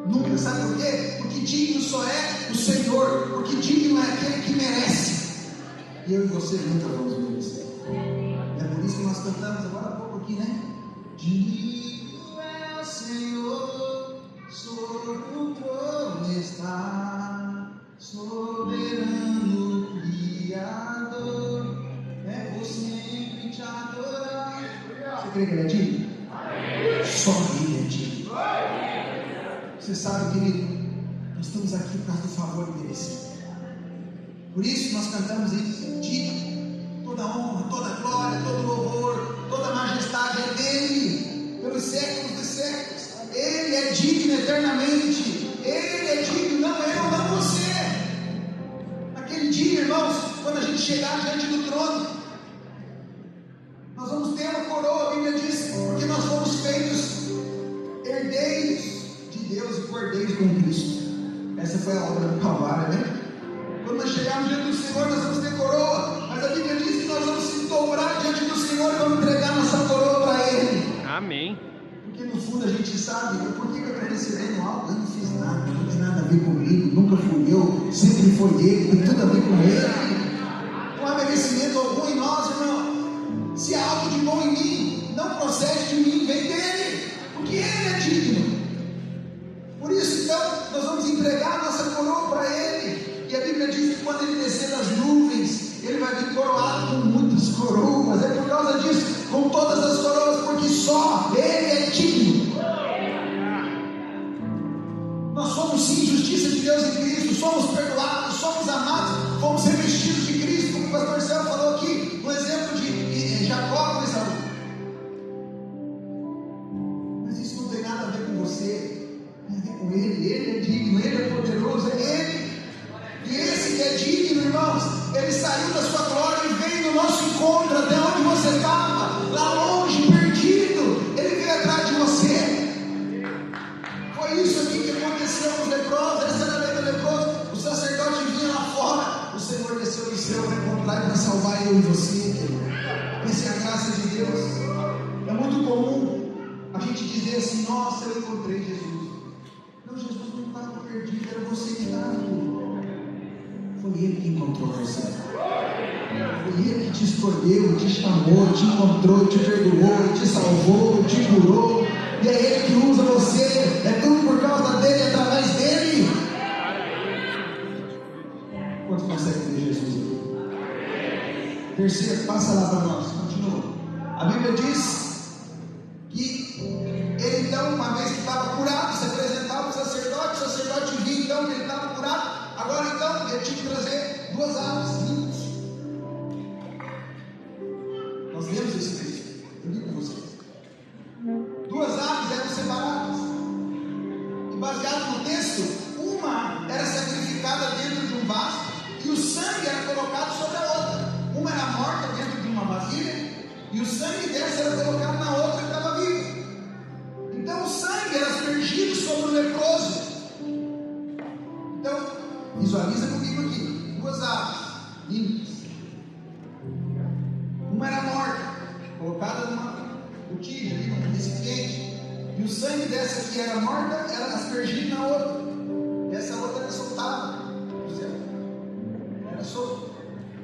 Nunca. Sabe por quê? Porque digno só é o Senhor. Porque digno é aquele que merece. E eu e você nunca vamos merecer. É por isso que nós cantamos agora há pouco aqui, né? Digno é o Senhor, sobre o trono está, soberano Criador, vou sempre te adorar. Você crê que ele é digno? Só ele é digno. Você sabe, querido, nós estamos aqui por causa do favor merecido. Por isso nós cantamos isso, digno. Toda honra, toda glória, todo louvor, toda majestade é dele, pelos séculos dos séculos. Ele é digno eternamente. Ele é digno, não eu, não você. Naquele dia, irmãos, quando a gente chegar diante do trono, nós vamos ter uma coroa. A Bíblia diz, porque nós fomos feitos herdeiros de Deus e cordeiros com Cristo. Essa foi a obra do Calvário, né? Quando nós chegarmos diante do Senhor, nós vamos ter coroa. Mas a Bíblia diz que nós vamos se dobrar diante do Senhor e vamos entregar nossa coroa para Ele. Amém. Porque no fundo a gente sabe, por que eu estou recebendo algo? Eu não fiz nada, não tem nada a ver comigo, nunca fui eu, sempre foi Ele, tem tudo a ver com Ele. Não há merecimento algum em nós, irmão. Se há algo de bom em mim, não procede de mim, vem dele, porque Ele é digno. Por isso, então, nós vamos entregar a nossa coroa para Ele. E a Bíblia diz que quando Ele descer das nuvens, Ele vai vir coroado com muitas coroas. É por causa disso, com todas as coroas, porque só Ele é digno. Nós somos sim justiça de Deus em Cristo, somos perdoados, somos amados, fomos revestidos de Cristo, como o pastor Céu falou aqui, no exemplo de Jacó com Esaú. Mas isso não tem nada a ver com você, tem a ver com Ele. Ele é digno, Ele é poderoso, é Ele. E esse que é digno, irmãos, Ele saiu da sua glória e veio no nosso encontro até onde você estava, lá longe, perdido. Ele veio atrás de você. Foi isso aqui que aconteceu com os leprosos. Essa era a lei do leproso. O sacerdote vinha lá fora, o Senhor desceu do céu para encontrar e para salvar eu e você. Essa é a graça de Deus. É muito comum a gente dizer assim: nossa, eu encontrei Jesus. Não, Jesus não estava perdido, era você que estava. Foi Ele que encontrou você. Foi Ele que te escolheu, te chamou, te encontrou, te perdoou, te salvou, te curou. E é Ele que usa você. É tudo por causa dele, através dele. Quantos conseguem ver Jesus aqui? Terceiro, passa lá para nós. Continua. A Bíblia diz que ele então, uma vez que estava curado, se apresentava ao sacerdote. O sacerdote via então que ele estava curado. Agora então, ele tinha que trazer 2 aves limpas. Nós lemos esse texto. Eu li com vocês. 2 aves eram separadas. E baseado no texto, uma era sacrificada dentro de um vaso e o sangue era colocado sobre a outra. Uma era morta dentro de uma vasilha e o sangue dessa era colocado na outra que estava viva. Então o sangue sobre o leproso. Então, visualiza comigo aqui, 2 aves limpas. Uma era morta, colocada numa botija, num recipiente, e o sangue dessa que era morta era aspergido na outra, e essa outra era soltada no céu, era solta,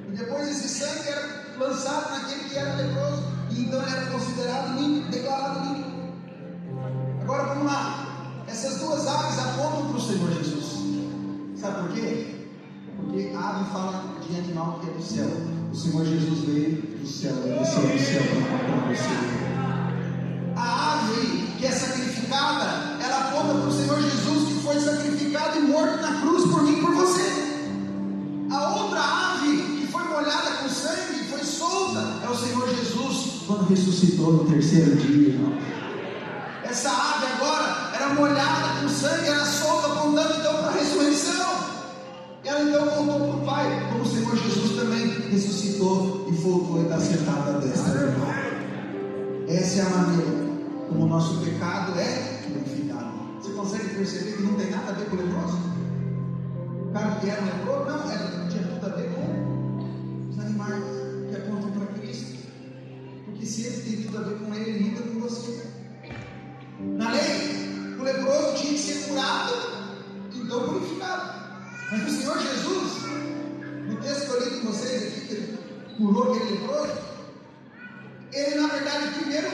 e depois esse sangue era lançado naquele que era leproso, e então ele era considerado limpo, declarado limpo. Agora vamos lá, essas 2 aves apontam para o Senhor Jesus. Sabe por quê? Porque a ave fala de animal que é do céu. O Senhor Jesus veio do céu, ele desceu do céu para encontrar você. A ave que é sacrificada, ela aponta para o Senhor Jesus, que foi sacrificado e morto na cruz por mim e por você. A outra ave que foi molhada com sangue, foi solta, é o Senhor Jesus, quando ressuscitou no 3º dia, irmão. Essa ave agora era molhada com sangue, era solta, apontando então para a ressurreição. Ela então voltou para o Pai, como o Senhor Jesus também ressuscitou e voltou e está sentado à destra. Essa é a maneira como o nosso pecado é purificado. Você consegue perceber que não tem nada a ver com o leproso? O cara que era um leproso, não tinha tudo a ver com os animais que apontam para Cristo. Porque se ele tem tudo a ver com ele, ele lida com você. Na lei, o leproso tinha que ser curado, então purificado. Mas o Senhor Jesus, no texto que eu li com vocês aqui, que ele curou aquele leproso, ele na verdade primeiro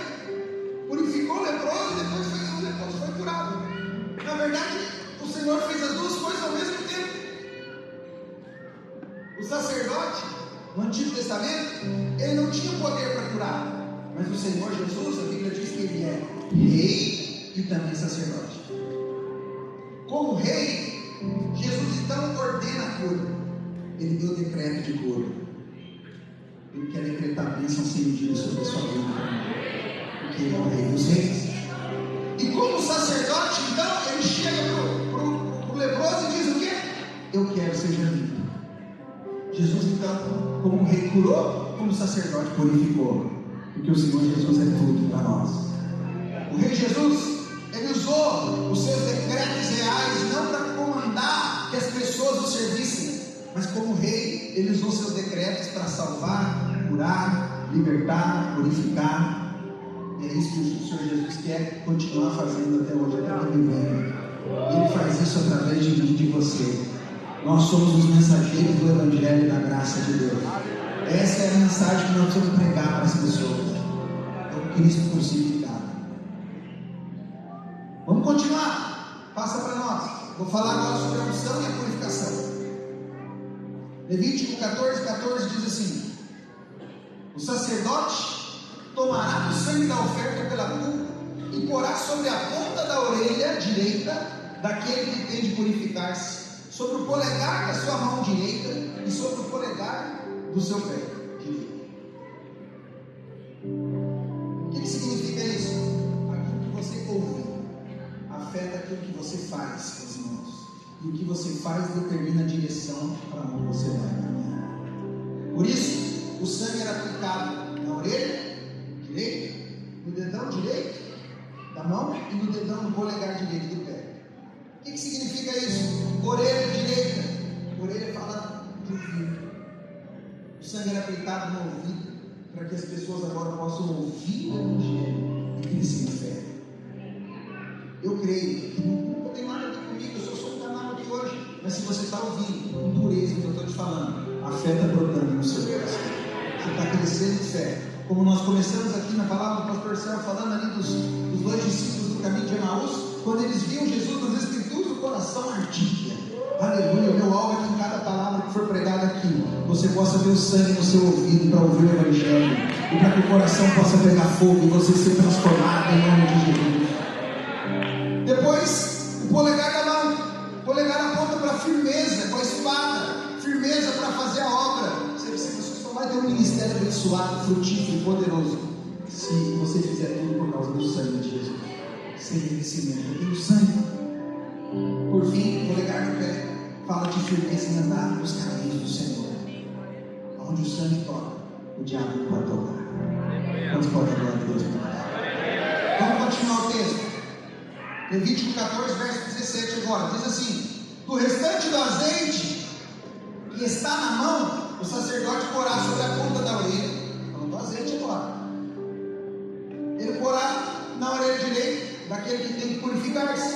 purificou o leproso e depois o leproso foi curado. Na verdade, o Senhor fez as 2 coisas ao mesmo tempo. O sacerdote, no Antigo Testamento, ele não tinha poder para curar, mas o Senhor Jesus, a Bíblia diz que ele é rei e também sacerdote. Como rei, Jesus então ordena a cura. Ele deu decreto de cura. Ele quer decretar bênção sem medida sobre a sua vida, porque ele é o rei dos reis. E como sacerdote, então, ele chega para o leproso e diz o quê? Eu quero, seja limpo. Jesus então, como rei curou, como sacerdote purificou, porque o Senhor Jesus é tudo para nós. O rei Jesus, ele usou os seus decretos reais não para comandar que as pessoas o servissem, mas como rei, ele usou seus decretos para salvar, curar, libertar, purificar. E é isso que o Senhor Jesus quer continuar fazendo até hoje, até que ele venha. Ele faz isso através de mim e de você. Nós somos os mensageiros do Evangelho da graça de Deus. Essa é a mensagem que nós precisamos pregar para as pessoas. É o Cristo crucificado. Vamos continuar. Passa para nós. Vou falar agora sobre a unção e a purificação. Levítico 14 diz assim: o sacerdote tomará do sangue da oferta pela culpa e porá sobre a ponta da orelha direita daquele que tem de purificar-se, sobre o polegar da sua mão direita e sobre o polegar do seu pé direito. O que significa isso? Aquilo que você ouve afeta aquilo que você faz com as mãos, e o que você faz determina a direção para onde você vai caminhar. Por isso, o sangue era aplicado na orelha direita, no dedão direito da mão e no dedão do polegar direito do pé. O que significa isso? Orelha direita. Orelha fala de ouvido. O sangue era aplicado no ouvido para que as pessoas agora possam ouvir o Evangelho e crescer em fé. Eu creio que não tem nada a ver comigo, eu sou um canal aqui hoje. Mas se você está ouvindo com dureza o que eu estou te falando, a fé está brotando no seu coração. Você está crescendo em fé. Como nós começamos aqui na palavra do pastor Céu, falando ali dos 2 discípulos do caminho de Emaús, quando eles viam Jesus nas Escrituras, o coração ardia. Aleluia, o meu alvo é que em cada palavra que for pregada aqui, você possa ter o sangue no seu ouvido para ouvir o Evangelho, e para que o coração possa pegar fogo e você ser transformado em nome de Jesus. Depois, o polegar da mão. O polegar aponta para a firmeza, com a espada, firmeza para fazer a obra. Você só vai ter um ministério abençoado, frutífero e poderoso se você fizer tudo por causa do sangue de Jesus, sem merecimento. E o sangue, por fim, o polegar do pé fala de firmeza em andar nos caminhos do Senhor. Onde o sangue toca, o diabo não pode tocar. Quantos podem agora a Deus? Vamos continuar o texto. Levítico 14, verso 17 agora, diz assim: do restante do azeite que está na mão, o sacerdote porá sobre a ponta da orelha, falando do azeite agora, ele porá na orelha direita daquele que tem que purificar-se,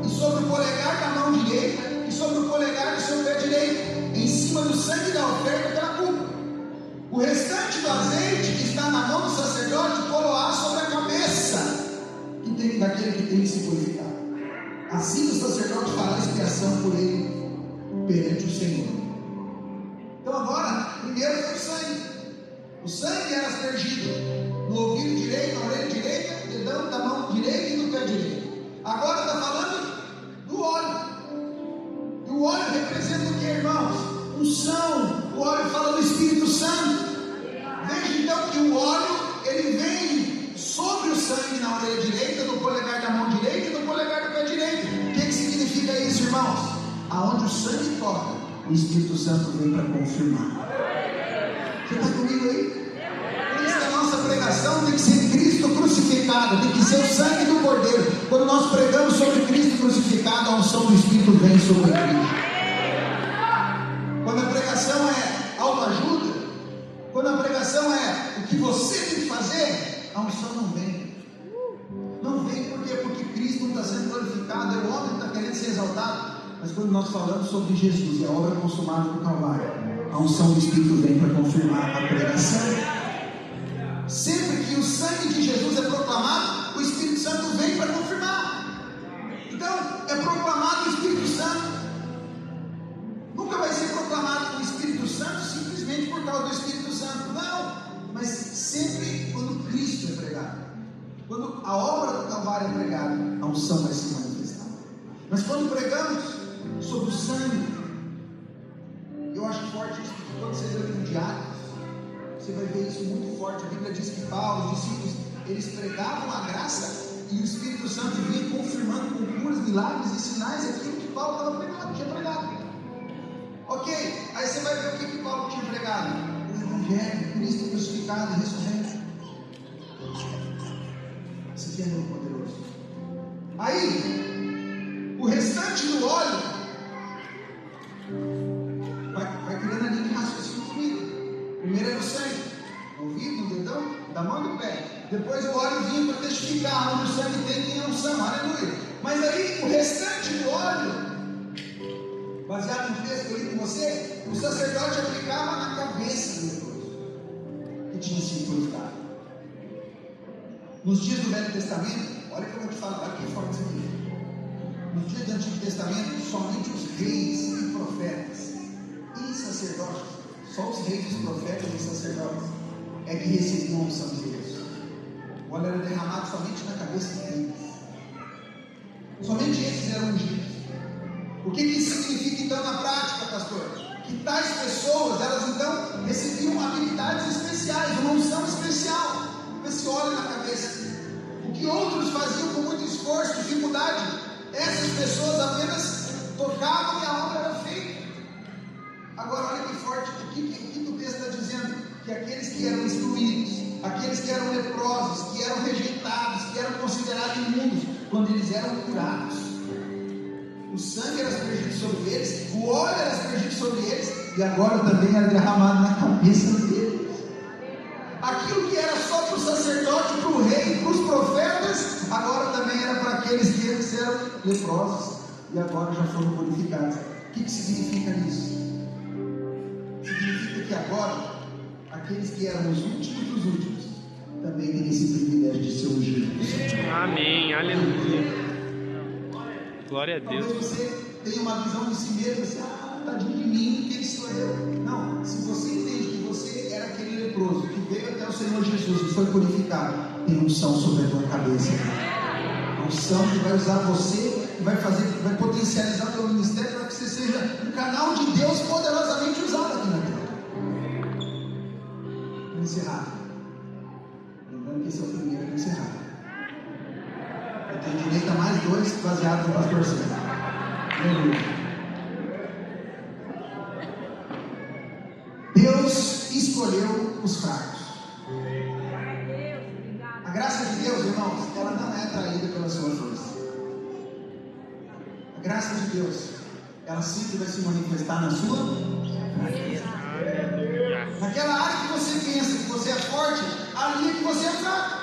e sobre o polegar da mão direita, e sobre o polegar do seu pé direito, em cima do sangue da oferta pela culpa. O restante do azeite que está na mão do sacerdote poloá sobre a cabeça daquele que tem que se purificar. Assim o sacerdote fará expiação por ele perante o Senhor. Então agora, primeiro foi o sangue. O sangue era aspergido no ouvido direito, na orelha direita, dedão da mão direita e do pé direito. Agora está falando do óleo. E o óleo representa o que, irmãos? Unção. O óleo fala do Espírito Santo. Veja então que o óleo, ele vem sobre o sangue na orelha direita, no polegar da mão direita e no polegar do pé direito. O que significa isso, irmãos? Aonde o sangue toca, o Espírito Santo vem para confirmar. Você está comigo aí? Por isso que a nossa pregação tem que ser Cristo crucificado, tem que ser o sangue do Cordeiro. Quando nós pregamos sobre Cristo crucificado, a unção do Espírito vem sobre Cristo. Quando a pregação é autoajuda, quando a pregação é o que você tem que fazer, a unção não vem. Não vem por quê? Porque Cristo não está sendo glorificado, é o homem que está querendo ser exaltado. Mas quando nós falamos sobre Jesus e a obra consumada do Calvário, a unção do Espírito vem para confirmar a pregação. Sempre que o sangue de Jesus é proclamado, o Espírito Santo vem para confirmar. Então, é proclamado o Espírito Santo. Nunca vai ser proclamado o Espírito Santo simplesmente por causa do Espírito Santo. Não, mas sempre quando Cristo é pregado, quando a obra do Calvário é pregada, a unção vai se manifestar. Mas quando pregamos sobre o sangue, eu acho forte isso, porque quando você lê o livro de Atos, você vai ver isso muito forte. A Bíblia diz que Paulo, os discípulos, eles pregavam a graça e o Espírito Santo vinha confirmando com curas, milagres e sinais aquilo que Paulo tinha pregado. Ok, aí você vai ver o que Paulo tinha pregado: o Evangelho, Cristo crucificado e ressurreto. Esse aqui é muito poderoso. Aí, o restante do óleo vai criando a linha de raciocínio comigo. Primeiro era o sangue, no ouvido, no dedão, da mão e do pé. Depois o óleo vinha para testificar onde o sangue tem a unção, aleluia. Mas aí, o restante do óleo, baseado no texto que eu li com você, o sacerdote aplicava na cabeça do leproso que tinha sido purificado. Nos dias do Velho Testamento, olha que eu vou te falar, olha que forte isso aqui. Nos dias do Antigo Testamento, somente os reis e profetas e sacerdotes, só os reis, os profetas e sacerdotes é que recebiam a unção de Deus. O óleo era derramado somente na cabeça deles. Somente esses eram ungidos. O que isso significa então na prática, pastor? Que tais pessoas, elas então recebiam habilidades especiais, uma unção especial, com esse óleo na cabeça. O que outros faziam com muito esforço, dificuldade, essas pessoas apenas tocavam e a obra era feita. Agora olha que forte, o que o texto está dizendo? Que aqueles que eram excluídos, aqueles que eram leprosos, que eram rejeitados, que eram considerados imundos, quando eles eram curados, o sangue era aspergido sobre eles, o óleo era aspergido sobre eles, e agora também era derramado na cabeça deles. Aquilo que era só para o sacerdote, para o rei, para os profetas, agora também era para aqueles que eles eram leprosos, e agora já foram purificados. O que significa isso? Significa que agora, aqueles que eram os últimos dos últimos, também têm esse privilégio de ser ungidos. Amém, aleluia. Glória a Deus. Talvez você tenha uma visão de si mesmo, assim, tadinho de mim, quem sou eu? Não, se você entende que você era aquele leproso, que veio até o Senhor Jesus e foi purificado, tem unção sobre a tua cabeça. A unção que vai usar você, que vai potencializar o teu ministério para que você seja um canal de Deus poderosamente usado aqui na terra. Vamos encerrar. Lembrando que esse é o primeiro para encerrar. Eu tenho direito a mais 2 baseados no pastor César. Aleluia. Deus escolheu os fracos. A graça de Deus, irmãos, ela não é atraída pela sua força. graça de Deus, ela sempre vai se manifestar na sua fraqueza. Naquela área que você pensa que você é forte, ali é que você é fraco.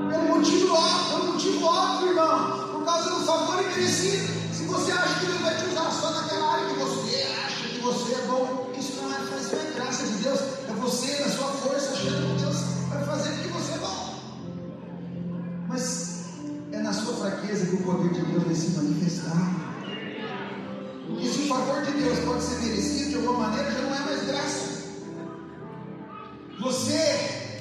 Pelo motivo óbvio, irmão, por causa do favor imerecido. Se você acha que Deus vai te usar só naquela área que você acha que você é bom, isso não é graça de Deus, é você na sua força achando que Deus vai fazer porque você é bom. Mas é na sua fraqueza que o poder de Deus vai se manifestar. E se o favor de Deus pode ser merecido de alguma maneira, já não é mais graça. Você,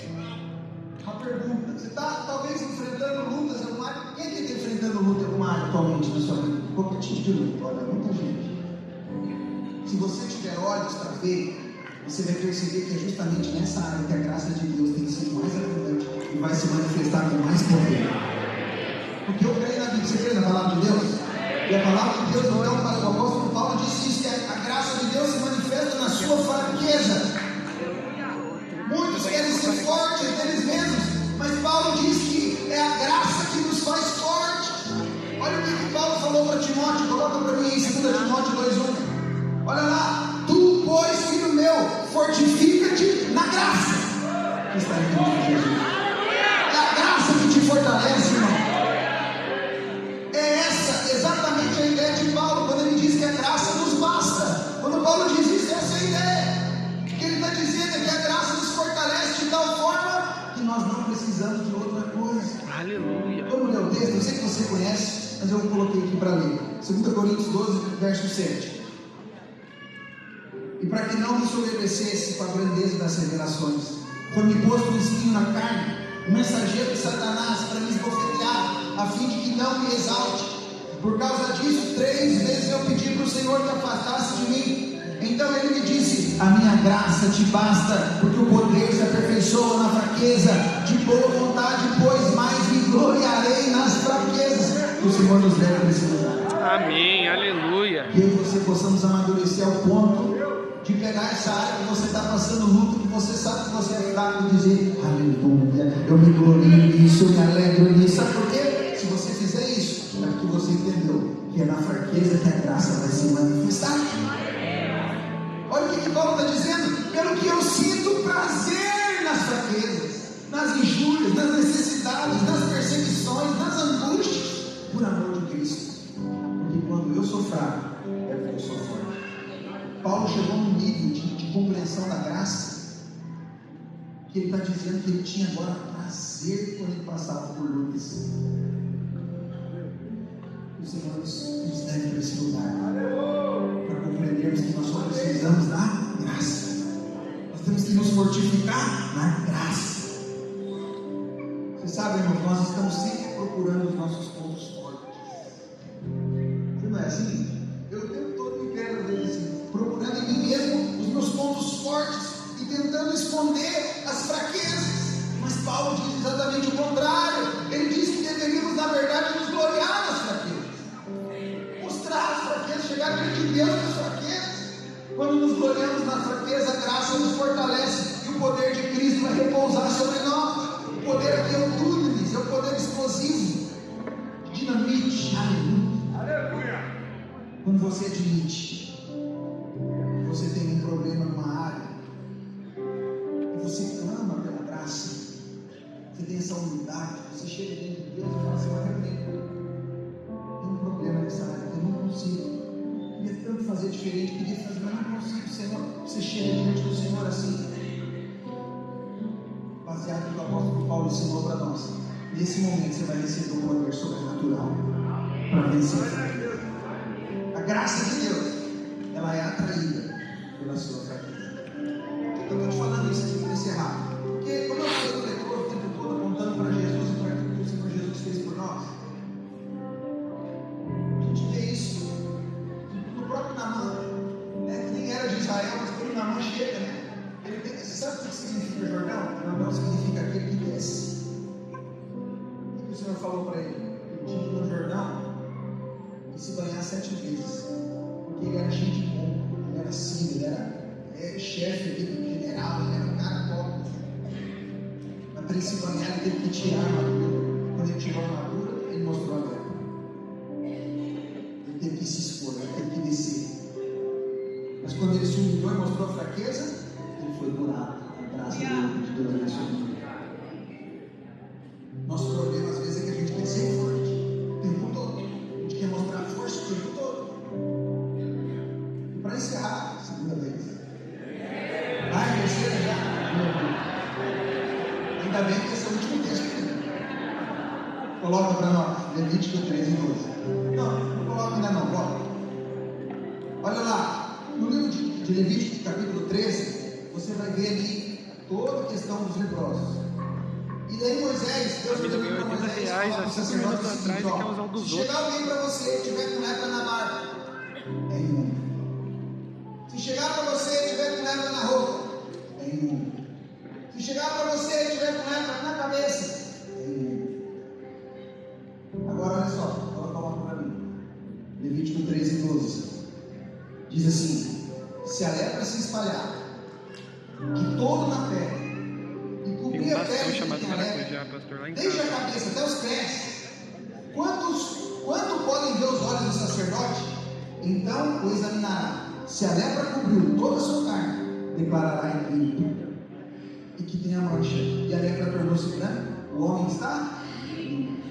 uma pergunta, você está talvez enfrentando lutas em alguma área? Quem está enfrentando luta em alguma área atualmente na sua vida? Qualquer tipo de luta, olha, muita gente. Se você tiver olhos para ver, você vai perceber que é justamente nessa área que a graça de Deus tem sido mais abundante e vai se manifestar com mais poder. Porque eu creio na Bíblia, você crê na palavra de Deus? E a palavra de Deus, então, o apóstolo Paulo disse isso, que a graça de Deus se manifesta na sua fraqueza. Muitos querem ser fortes deles mesmos, mas Paulo diz que é a graça que nos faz fortes. Olha o que Paulo falou para Timóteo, coloca para mim em 2 Timóteo 2:1. Olha lá, tu, pois, filho meu, fortifica-te na graça que está em Cristo Jesus. É a graça que te fortalece, irmão. É essa exatamente a ideia de Paulo, quando ele diz que a graça nos basta. Quando Paulo diz isso, essa é a ideia. O que ele está dizendo é que a graça nos fortalece de tal forma que nós não precisamos de outra coisa. Aleluia. Vamos ler o texto, eu sei que você conhece, mas eu coloquei aqui para ler. 2 Coríntios 12, verso 7. E para que não me soberbecesse com a grandeza das revelações, foi-me posto um espinho na carne, um mensageiro de Satanás para me esbofetear, a fim de que não me exalte. Por causa disso, 3 vezes eu pedi para o Senhor que afastasse de mim. Então ele me disse: a minha graça te basta, porque o poder se aperfeiçoa na fraqueza. De boa vontade, pois mais me gloriarei nas fraquezas. Que o Senhor nos leve para esse lugar. Amém, aleluia. Que eu e você possamos amadurecer ao ponto de pegar essa área que você está passando luta, que você sabe que você é fraco, e dizer: aleluia, eu me glorio nisso, eu me alegro nisso. Sabe por quê? Se você fizer isso, é porque você entendeu que é na fraqueza que a graça vai se manifestar. Olha o que Paulo está dizendo: pelo que eu sinto prazer nas fraquezas, nas injúrias, nas necessidades, nas perseguições, nas angústias, por amor de Cristo. Porque quando eu sou fraco, é porque eu sou forte. Paulo chegou num nível de compreensão da graça, que ele está dizendo que ele tinha agora prazer quando ele passava por lutas. O Senhor nos leve para esse lugar, para compreendermos que nós só precisamos da graça. Nós temos que nos fortificar na graça. Você sabe, irmão, nós estamos sempre procurando os nossos pontos fortes. Você não é assim? Eu o tempo todo me pego às vezes assim, procurando em mim mesmo os meus pontos fortes e tentando esconder as fraquezas. Mas Paulo diz exatamente o contrário. Ele diz que deveríamos, na verdade, nos gloriar nas fraquezas, mostrar as fraquezas, chegar diante de Deus nas fraquezas. Quando nos gloriamos na fraqueza, a graça nos fortalece e o poder de Cristo vai repousar sobre nós. O poder aqui é o dunamis, é o poder explosivo, dinamite. Aleluia. Quando você admite que você tem um problema numa área e você clama pela graça, você tem essa humildade, você chega diante de Deus e fala assim: olha, tem um problema nessa área que eu não consigo. Queria tanto fazer diferente, queria fazer, mas não consigo, Senhor. Você chega diante do Senhor assim, baseado no que o apóstolo Paulo ensinou para nós. Nesse momento você vai receber um poder sobrenatural para vencer. A graça de Deus, ela é atraída pela sua fraqueza. Eu estou te falando isso aqui para encerrar, porque como eu estou leitor o tempo todo apontando para Jesus e para aquilo que o Senhor Jesus fez por nós, a gente vê isso no próprio Naamã, né? Que nem era de Israel, mas quando o Naamã chega, né? Você sabe o que significa Jordão? Jordão significa aquele que desce. O que o Senhor falou para ele? Ele tinha que ir no Jordão e se banhar 7 vezes, porque ele era cheio de pompa, ele era assim, ele era chefe aqui, general, ele era um cara top. Mas para ele se banhar, ele teve que tirar a armadura. Quando ele tirou a armadura, ele mostrou a guerra. Ele quando ele se humilhou e mostrou a fraqueza, ele foi curado. A graça de Deus abençoe. Nosso problema às vezes é que a gente quer ser forte o tempo todo. A gente quer mostrar força o tempo todo. E para encerrar, segunda vez. Ai, terceira já. Ainda bem que esse é o último texto. Coloca para nós, Levítico 13 e 12. Não coloca ainda não, bora. Olha lá, no livro de Levítico, capítulo 13, você vai ver ali toda a questão dos leprosos. E daí Moisés, Deus me deu R$80 há 5 minutos atrás e quer usar o dos se outros. chegar alguém para você e tiver com lepra na barba, é imundo. Se chegar para você e tiver com lepra na roupa, é imundo. Se chegar para você e tiver com lepra na cabeça, é imundo. Agora olha só, coloca para mim. Levítico 13 e 12. Diz assim: se a lepra se espalhar de todo na terra e cobrir a terra de quem a lepra, desde a cabeça até os pés, quanto podem ver os olhos do sacerdote? Então o examinará. Se a lepra cobriu toda a sua carne, declarará em limpo. E que tem a mancha, e a lepra tornou-se branca, o homem está limpo.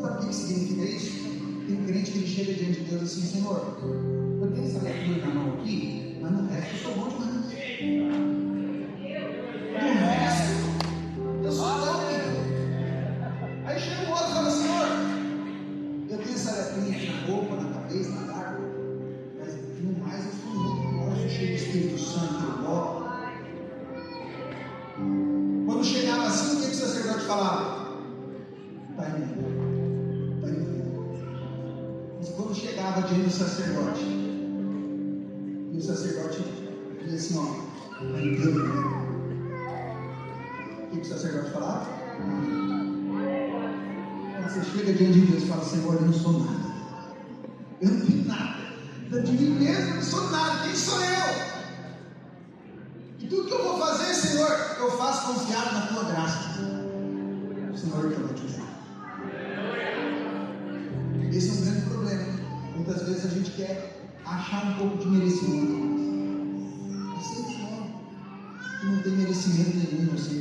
Sabe o que significa isso? Tem crente que ele chega diante de Deus assim: Senhor, eu tenho essa lepra na mão aqui, mas no resto eu sou bom demais. No resto, eu sou top. Aí chega o outro e fala: Senhor, eu tenho essa leprinha aqui na roupa, na cabeça, na barba, mas no mais eu sou muito bom, eu sou cheio do Espírito Santo, eu gosto. Quando chegava assim, o que o sacerdote falava? Está indo, está indo. Mas quando chegava diante do sacerdote, e o sacerdote dizia assim: ó, está indo. O que o sacerdote falava? Quando você chega diante de Deus e fala: Senhor, eu não sou nada, eu não tenho nada, de mim mesmo eu não sou nada, quem sou eu? E tudo que eu vou fazer, Senhor, eu faço confiado na tua graça. O Senhor que eu vou te usar. Esse é um grande problema. Muitas vezes a gente quer achar um pouco de merecimento. Você não tem merecimento nenhum em você.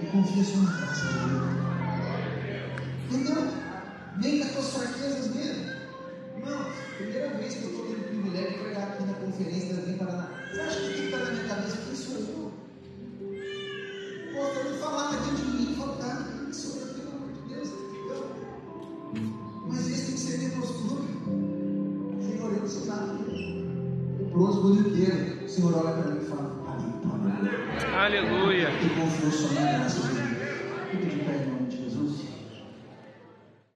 E confia só na graça de Deus. Entendeu? Vem com as tuas fraquezas mesmo. Irmão, primeira vez que eu estou tendo o privilégio de pregar aqui na conferência da Vem Paraná. Você acha que o que está na minha cabeça? Quem sou eu? Pô, eu vou falar dentro de mim e falar: cara, quem sou eu? Pelo amor de Deus. Mas esse tem que ser minha postura. Senhor, eu não sou nada. O próximo inteiro, o Senhor olha para mim e fala: aleluia. E confiou só na graça de Deus. Fique de pé em nome de Jesus.